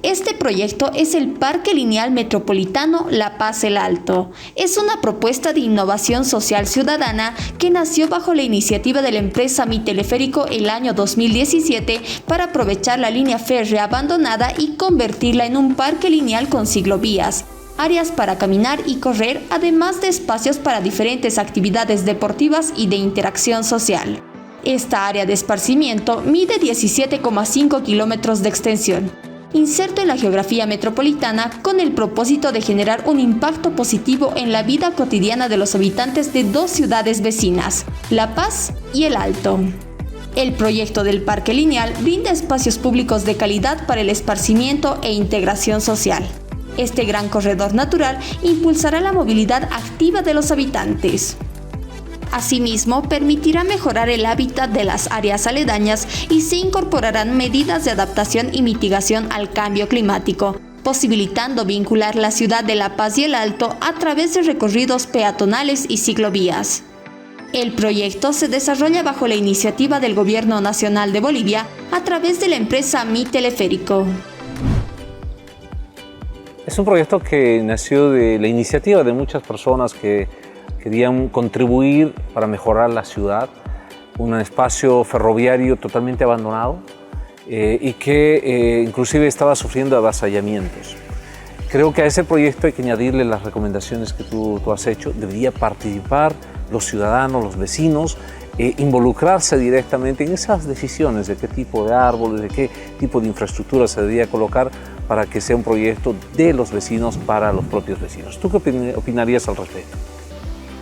Este proyecto es el Parque Lineal Metropolitano La Paz El Alto. Es una propuesta de innovación social ciudadana que nació bajo la iniciativa de la empresa Mi Teleférico el año 2017 para aprovechar la línea férrea abandonada y convertirla en un parque lineal con ciclovías, áreas para caminar y correr, además de espacios para diferentes actividades deportivas y de interacción social. Esta área de esparcimiento mide 17,5 kilómetros de extensión, inserto en la geografía metropolitana con el propósito de generar un impacto positivo en la vida cotidiana de los habitantes de dos ciudades vecinas, La Paz y El Alto. El proyecto del Parque Lineal brinda espacios públicos de calidad para el esparcimiento e integración social. Este gran corredor natural impulsará la movilidad activa de los habitantes. Asimismo, permitirá mejorar el hábitat de las áreas aledañas y se incorporarán medidas de adaptación y mitigación al cambio climático, posibilitando vincular la ciudad de La Paz y El Alto a través de recorridos peatonales y ciclovías. El proyecto se desarrolla bajo la iniciativa del Gobierno Nacional de Bolivia a través de la empresa Mi Teleférico. Es un proyecto que nació de la iniciativa de muchas personas que querían contribuir para mejorar la ciudad, un espacio ferroviario totalmente abandonado y que inclusive estaba sufriendo avasallamientos. Creo que a ese proyecto hay que añadirle las recomendaciones que tú has hecho. Debería participar los ciudadanos, los vecinos, involucrarse directamente en esas decisiones de qué tipo de árboles, de qué tipo de infraestructura se debería colocar para que sea un proyecto de los vecinos para los propios vecinos. ¿Tú qué opinarías al respecto?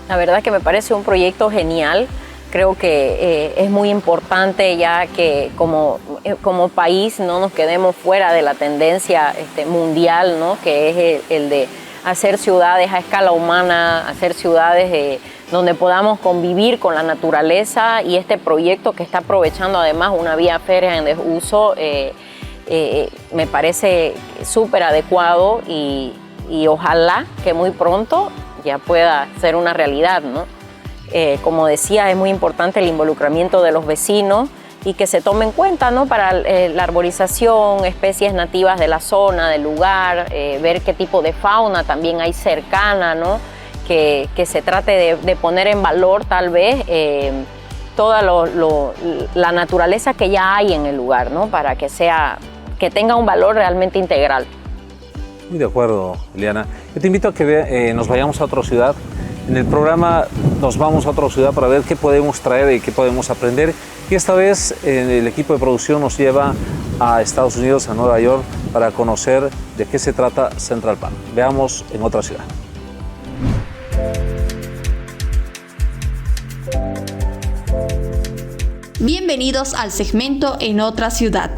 La verdad que me parece un proyecto genial. Creo que es muy importante ya que como país no nos quedemos fuera de la tendencia mundial, ¿no? Que es el de hacer ciudades a escala humana, hacer ciudades donde podamos convivir con la naturaleza, y este proyecto que está aprovechando además una vía férrea en desuso me parece súper adecuado y ojalá que muy pronto ya pueda ser una realidad, ¿no? Como decía, es muy importante el involucramiento de los vecinos y que se tome en cuenta, ¿no? Para la arborización, especies nativas de la zona, del lugar, ver qué tipo de fauna también hay cercana, ¿no? Que se trate de poner en valor tal vez toda la naturaleza que ya hay en el lugar, ¿no? Para que tenga un valor realmente integral. Muy de acuerdo, Eliana. Yo te invito a que nos vayamos a otra ciudad. En el programa nos vamos a otra ciudad para ver qué podemos traer y qué podemos aprender. Y esta vez el equipo de producción nos lleva a Estados Unidos, a Nueva York, para conocer de qué se trata Central Park. Veamos en otra ciudad. Bienvenidos al segmento En otra ciudad.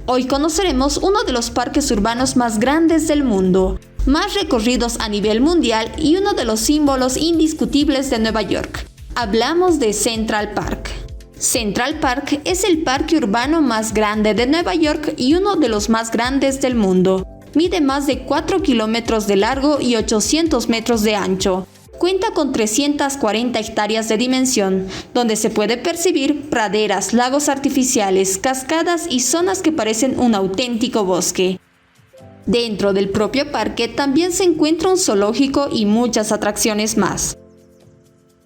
Hoy conoceremos uno de los parques urbanos más grandes del mundo, más recorridos a nivel mundial y uno de los símbolos indiscutibles de Nueva York. Hablamos de Central Park. Central Park es el parque urbano más grande de Nueva York y uno de los más grandes del mundo. Mide más de 4 kilómetros de largo y 800 metros de ancho. Cuenta con 340 hectáreas de dimensión, donde se puede percibir praderas, lagos artificiales, cascadas y zonas que parecen un auténtico bosque. Dentro del propio parque también se encuentra un zoológico y muchas atracciones más.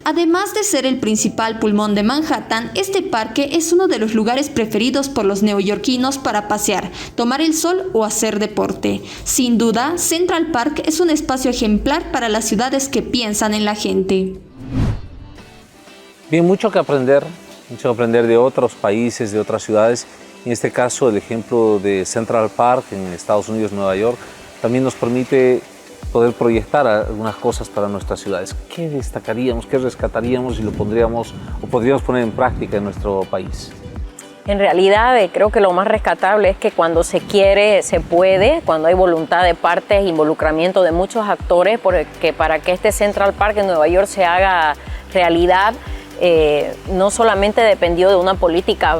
Además de ser el principal pulmón de Manhattan, este parque es uno de los lugares preferidos por los neoyorquinos para pasear, tomar el sol o hacer deporte. Sin duda, Central Park es un espacio ejemplar para las ciudades que piensan en la gente. Bien, mucho que aprender de otros países, de otras ciudades. En este caso, el ejemplo de Central Park en Estados Unidos, Nueva York, también nos permite poder proyectar algunas cosas para nuestras ciudades. ¿Qué destacaríamos, qué rescataríamos y lo pondríamos o podríamos poner en práctica en nuestro país? En realidad creo que lo más rescatable es que cuando se quiere, se puede, cuando hay voluntad de partes, involucramiento de muchos actores, porque para que este Central Park en Nueva York se haga realidad, no solamente dependió de una política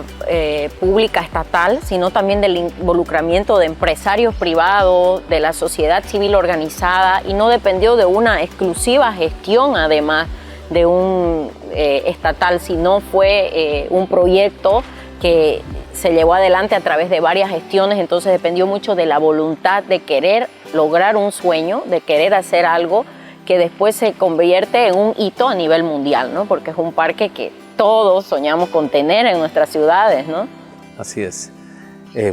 pública estatal, sino también del involucramiento de empresarios privados, de la sociedad civil organizada, y no dependió de una exclusiva gestión además de un estatal, sino fue un proyecto que se llevó adelante a través de varias gestiones. Entonces dependió mucho de la voluntad de querer lograr un sueño, de querer hacer algo que después se convierte en un hito a nivel mundial, ¿no? Porque es un parque que todos soñamos con tener en nuestras ciudades, ¿no? Así es.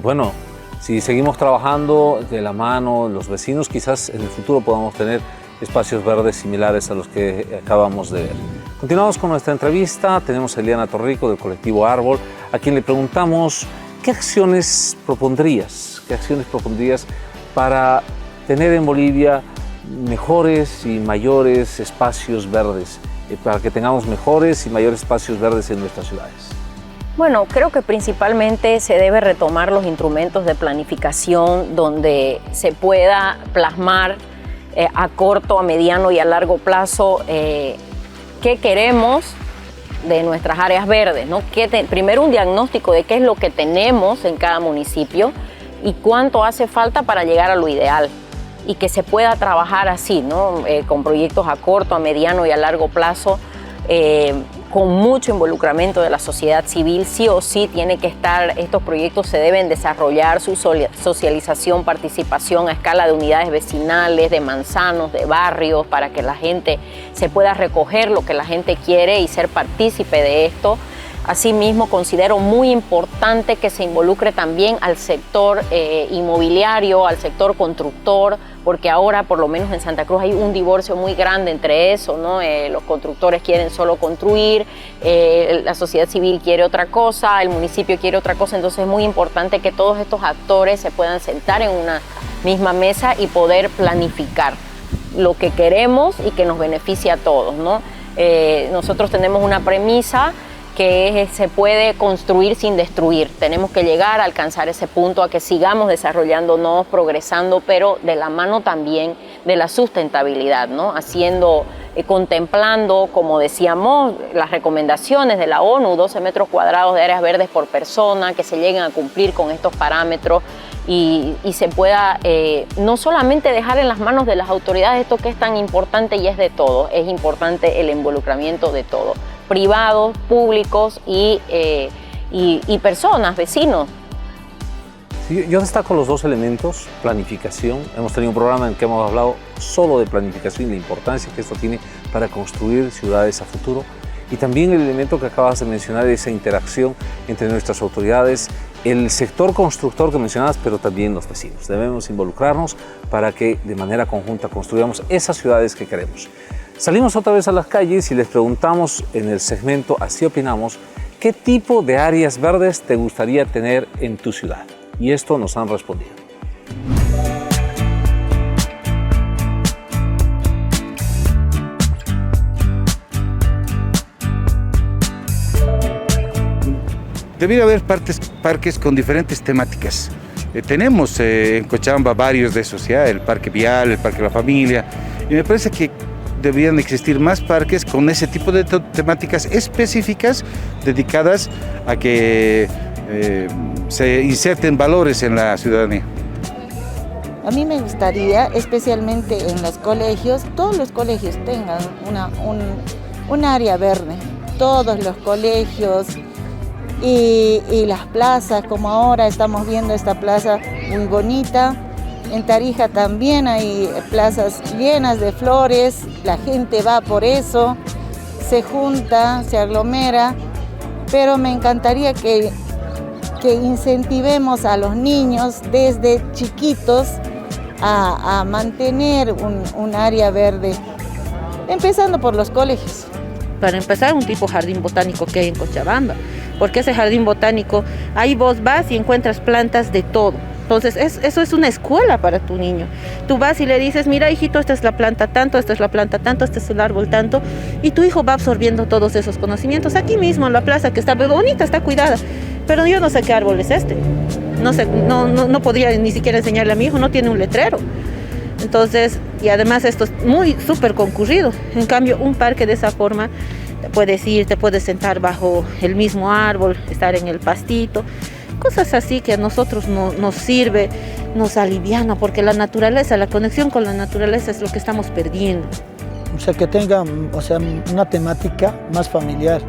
Bueno, si seguimos trabajando de la mano, los vecinos, quizás en el futuro podamos tener espacios verdes similares a los que acabamos de ver. Continuamos con nuestra entrevista. Tenemos a Eliana Torrico del colectivo Árbol, a quien le preguntamos qué acciones propondrías para tener en Bolivia mejores y mayores espacios verdes, para que tengamos mejores y mayores espacios verdes en nuestras ciudades. Bueno, creo que principalmente se debe retomar los instrumentos de planificación donde se pueda plasmar a corto, a mediano y a largo plazo qué queremos de nuestras áreas verdes, ¿no? Primero un diagnóstico de qué es lo que tenemos en cada municipio y cuánto hace falta para llegar a lo ideal, y que se pueda trabajar así, ¿no? Con proyectos a corto, a mediano y a largo plazo, con mucho involucramiento de la sociedad civil. Sí o sí tiene que estar, estos proyectos se deben desarrollar, su socialización, participación a escala de unidades vecinales, de manzanos, de barrios, para que la gente se pueda recoger lo que la gente quiere y ser partícipe de esto. Asimismo, considero muy importante que se involucre también al sector inmobiliario, al sector constructor, porque ahora, por lo menos en Santa Cruz, hay un divorcio muy grande entre eso, ¿no? Los constructores quieren solo construir, la sociedad civil quiere otra cosa, el municipio quiere otra cosa. Entonces es muy importante que todos estos actores se puedan sentar en una misma mesa y poder planificar lo que queremos y que nos beneficie a todos, ¿no? Nosotros tenemos una premisa que se puede construir sin destruir. Tenemos que llegar a alcanzar ese punto, a que sigamos desarrollándonos, progresando, pero de la mano también de la sustentabilidad, ¿no? Contemplando, como decíamos, las recomendaciones de la ONU, 12 metros cuadrados de áreas verdes por persona, que se lleguen a cumplir con estos parámetros y se pueda no solamente dejar en las manos de las autoridades esto que es tan importante y es de todos, es importante el involucramiento de todos, privados, públicos y personas, vecinos. Sí, yo destaco los dos elementos, planificación. Hemos tenido un programa en el que hemos hablado solo de planificación y la importancia que esto tiene para construir ciudades a futuro. Y también el elemento que acabas de mencionar, esa interacción entre nuestras autoridades el sector constructor que mencionabas, pero también los vecinos. Debemos involucrarnos para que de manera conjunta construyamos esas ciudades que queremos. Salimos otra vez a las calles y les preguntamos en el segmento Así Opinamos, ¿qué tipo de áreas verdes te gustaría tener en tu ciudad? Y esto nos han respondido. Debería haber parques con diferentes temáticas. Tenemos en Cochabamba varios de esos, ¿ya? El Parque Vial, el Parque de la Familia, y me parece que deberían existir más parques con ese tipo de temáticas específicas dedicadas a que se inserten valores en la ciudadanía. A mí me gustaría, especialmente en los colegios, todos los colegios tengan un área verde, todos los colegios. Y las plazas, como ahora estamos viendo esta plaza muy bonita. En Tarija también hay plazas llenas de flores, la gente va por eso, se junta, se aglomera, pero me encantaría que incentivemos a los niños desde chiquitos a mantener un área verde, empezando por los colegios. Para empezar, un tipo jardín botánico que hay en Cochabamba, porque ese jardín botánico, ahí vos vas y encuentras plantas de todo. Entonces, eso es una escuela para tu niño. Tú vas y le dices, mira, hijito, esta es la planta tanto, esta es la planta tanto, este es el árbol tanto, y tu hijo va absorbiendo todos esos conocimientos. Aquí mismo en la plaza, que está muy bonita, está cuidada, pero yo no sé qué árbol es este. No sé, no podría ni siquiera enseñarle a mi hijo, no tiene un letrero. Entonces, y además esto es súper concurrido. En cambio, un parque de esa forma, puedes ir, te puedes sentar bajo el mismo árbol, estar en el pastito, cosas así que a nosotros nos sirve, nos aliviana, porque la naturaleza, la conexión con la naturaleza es lo que estamos perdiendo. O sea, que tenga, una temática más familiar,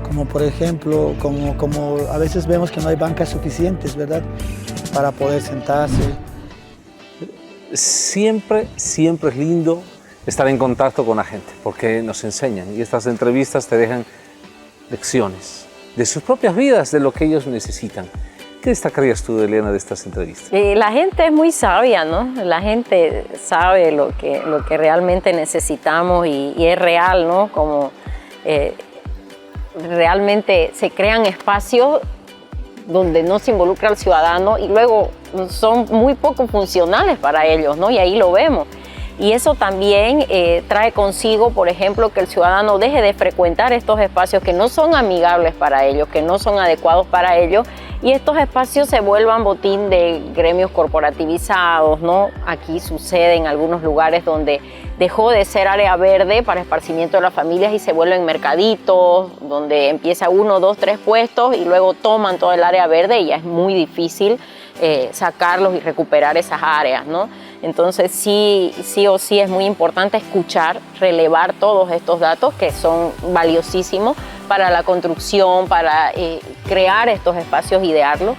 como por ejemplo, como a veces vemos que no hay bancas suficientes, ¿verdad?, para poder sentarse. Siempre es lindo estar en contacto con la gente, porque nos enseñan y estas entrevistas te dejan lecciones de sus propias vidas, de lo que ellos necesitan. ¿Qué destacarías tú, Elena, de estas entrevistas? La gente es muy sabia, ¿no? La gente sabe lo que realmente necesitamos y es real, ¿no? Como realmente se crean espacios donde no se involucra al ciudadano y luego son muy poco funcionales para ellos, ¿no? Y ahí lo vemos. Y eso también trae consigo, por ejemplo, que el ciudadano deje de frecuentar estos espacios que no son amigables para ellos, que no son adecuados para ellos, y estos espacios se vuelvan botín de gremios corporativizados, ¿no? Aquí sucede en algunos lugares donde dejó de ser área verde para esparcimiento de las familias y se vuelven mercaditos, donde empieza 1, 2, 3 puestos y luego toman todo el área verde y ya es muy difícil sacarlos y recuperar esas áreas, ¿no? Entonces sí o sí es muy importante escuchar, relevar todos estos datos que son valiosísimos para la construcción, para crear estos espacios, idearlos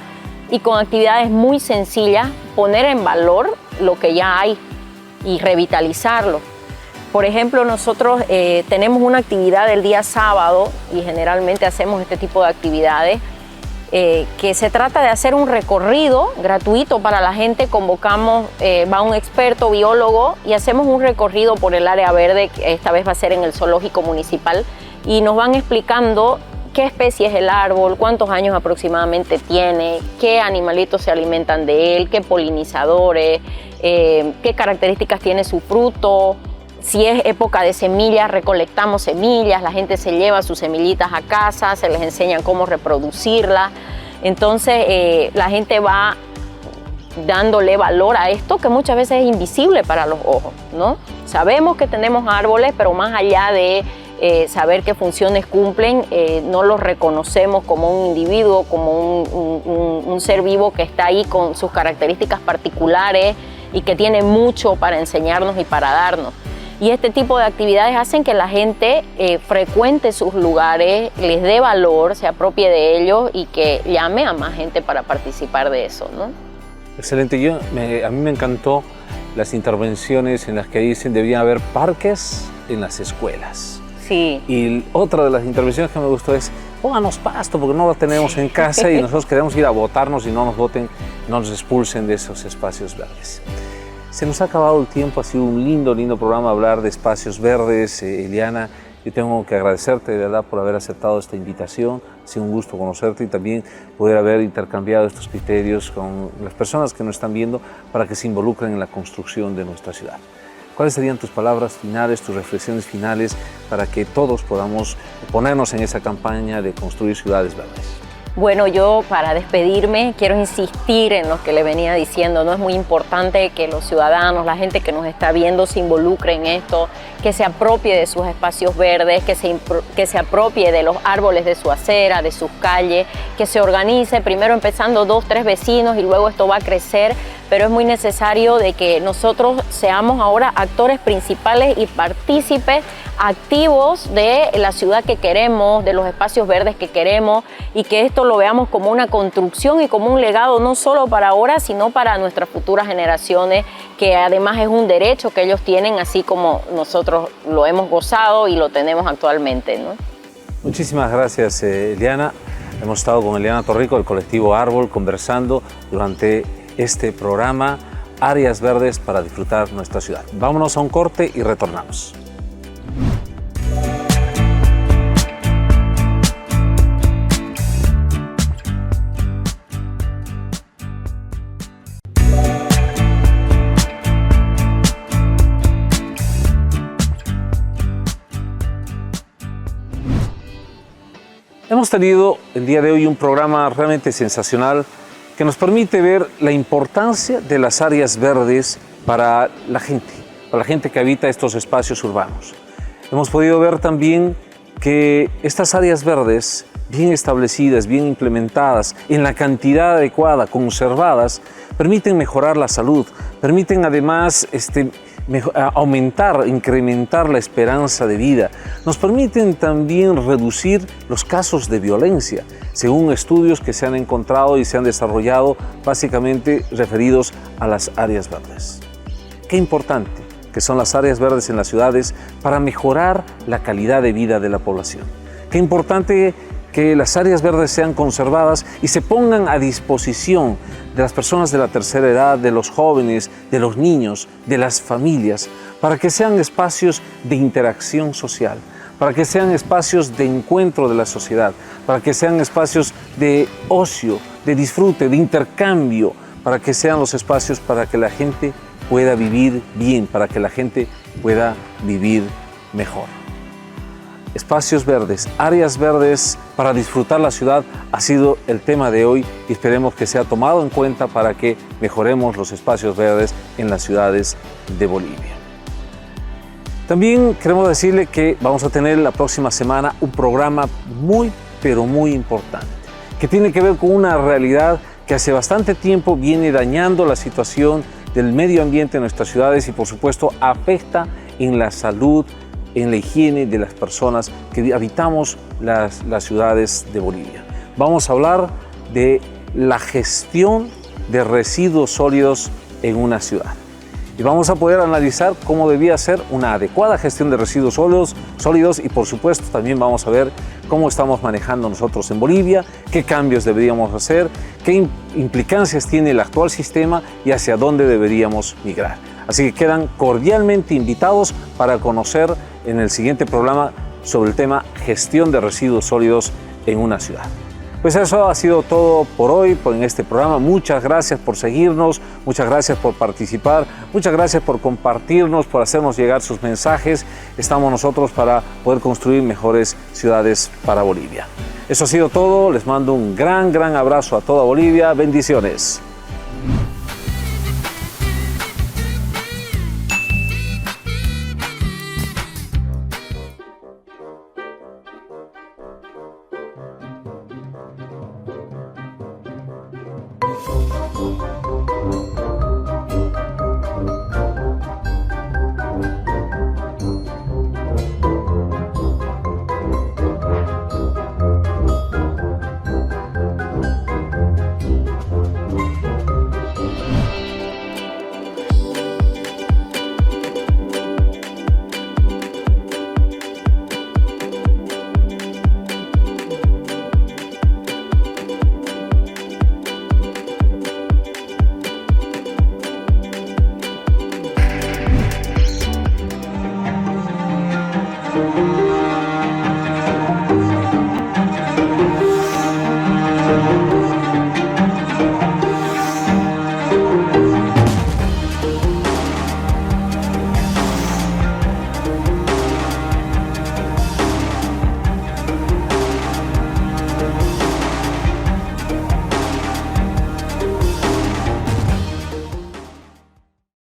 y con actividades muy sencillas poner en valor lo que ya hay y revitalizarlo. Por ejemplo, nosotros tenemos una actividad el día sábado y generalmente hacemos este tipo de actividades que se trata de hacer un recorrido gratuito para la gente. Convocamos, va un experto biólogo y hacemos un recorrido por el área verde, que esta vez va a ser en el zoológico municipal, y nos van explicando qué especie es el árbol, cuántos años aproximadamente tiene, qué animalitos se alimentan de él, qué polinizadores, qué características tiene su fruto. Si es época de semillas, recolectamos semillas, la gente se lleva sus semillitas a casa, se les enseña cómo reproducirlas. Entonces la gente va dándole valor a esto que muchas veces es invisible para los ojos, ¿no? Sabemos que tenemos árboles, pero más allá de saber qué funciones cumplen, no los reconocemos como un individuo, como un ser vivo que está ahí con sus características particulares y que tiene mucho para enseñarnos y para darnos. Y este tipo de actividades hacen que la gente frecuente sus lugares, les dé valor, se apropie de ellos y que llame a más gente para participar de eso, ¿no? Excelente. A mí me encantó las intervenciones en las que dicen debía haber parques en las escuelas. Sí. Y otra de las intervenciones que me gustó es pónganos pasto porque no lo tenemos en casa y nosotros queremos ir a votarnos y no nos voten, no nos expulsen de esos espacios verdes. Se nos ha acabado el tiempo, ha sido un lindo programa hablar de espacios verdes. Eliana, yo tengo que agradecerte de verdad por haber aceptado esta invitación, ha sido un gusto conocerte y también poder haber intercambiado estos criterios con las personas que nos están viendo para que se involucren en la construcción de nuestra ciudad. ¿Cuáles serían tus palabras finales, tus reflexiones finales para que todos podamos ponernos en esa campaña de construir ciudades verdes? Bueno, yo para despedirme quiero insistir en lo que le venía diciendo, ¿no? Es muy importante que los ciudadanos, la gente que nos está viendo se involucre en esto, que se apropie de sus espacios verdes, que se apropie de los árboles de su acera, de sus calles, que se organice, primero empezando 2, 3 vecinos y luego esto va a crecer, pero es muy necesario de que nosotros seamos ahora actores principales y partícipes activos de la ciudad que queremos, de los espacios verdes que queremos y que esto lo veamos como una construcción y como un legado no solo para ahora, sino para nuestras futuras generaciones, que además es un derecho que ellos tienen, así como nosotros lo hemos gozado y lo tenemos actualmente, ¿no? Muchísimas gracias, Eliana. Hemos estado con Eliana Torrico del colectivo Árbol conversando durante este programa Áreas Verdes para disfrutar nuestra ciudad. Vámonos a un corte y retornamos. Hemos tenido el día de hoy un programa realmente sensacional que nos permite ver la importancia de las áreas verdes para la gente que habita estos espacios urbanos. Hemos podido ver también que estas áreas verdes, bien establecidas, bien implementadas, en la cantidad adecuada, conservadas, permiten mejorar la salud, permiten además aumentar, incrementar la esperanza de vida. Nos permiten también reducir los casos de violencia, según estudios que se han encontrado y se han desarrollado básicamente referidos a las áreas verdes. Qué importante que son las áreas verdes en las ciudades para mejorar la calidad de vida de la población. Qué importante que las áreas verdes sean conservadas y se pongan a disposición de las personas de la tercera edad, de los jóvenes, de los niños, de las familias, para que sean espacios de interacción social, para que sean espacios de encuentro de la sociedad, para que sean espacios de ocio, de disfrute, de intercambio, para que sean los espacios para que la gente pueda vivir bien, para que la gente pueda vivir mejor. Espacios verdes, áreas verdes para disfrutar la ciudad ha sido el tema de hoy y esperemos que sea tomado en cuenta para que mejoremos los espacios verdes en las ciudades de Bolivia. También queremos decirle que vamos a tener la próxima semana un programa muy importante que tiene que ver con una realidad que hace bastante tiempo viene dañando la situación del medio ambiente en nuestras ciudades y por supuesto afecta en la salud, en la higiene de las personas que habitamos las ciudades de Bolivia. Vamos a hablar de la gestión de residuos sólidos en una ciudad. Y vamos a poder analizar cómo debía ser una adecuada gestión de residuos sólidos y por supuesto también vamos a ver cómo estamos manejando nosotros en Bolivia, qué cambios deberíamos hacer, qué implicancias tiene el actual sistema y hacia dónde deberíamos migrar. Así que quedan cordialmente invitados para conocer en el siguiente programa sobre el tema gestión de residuos sólidos en una ciudad. Pues eso ha sido todo por hoy, en este programa. Muchas gracias por seguirnos, muchas gracias por participar, muchas gracias por compartirnos, por hacernos llegar sus mensajes. Estamos nosotros para poder construir mejores ciudades para Bolivia. Eso ha sido todo, les mando un gran abrazo a toda Bolivia. Bendiciones.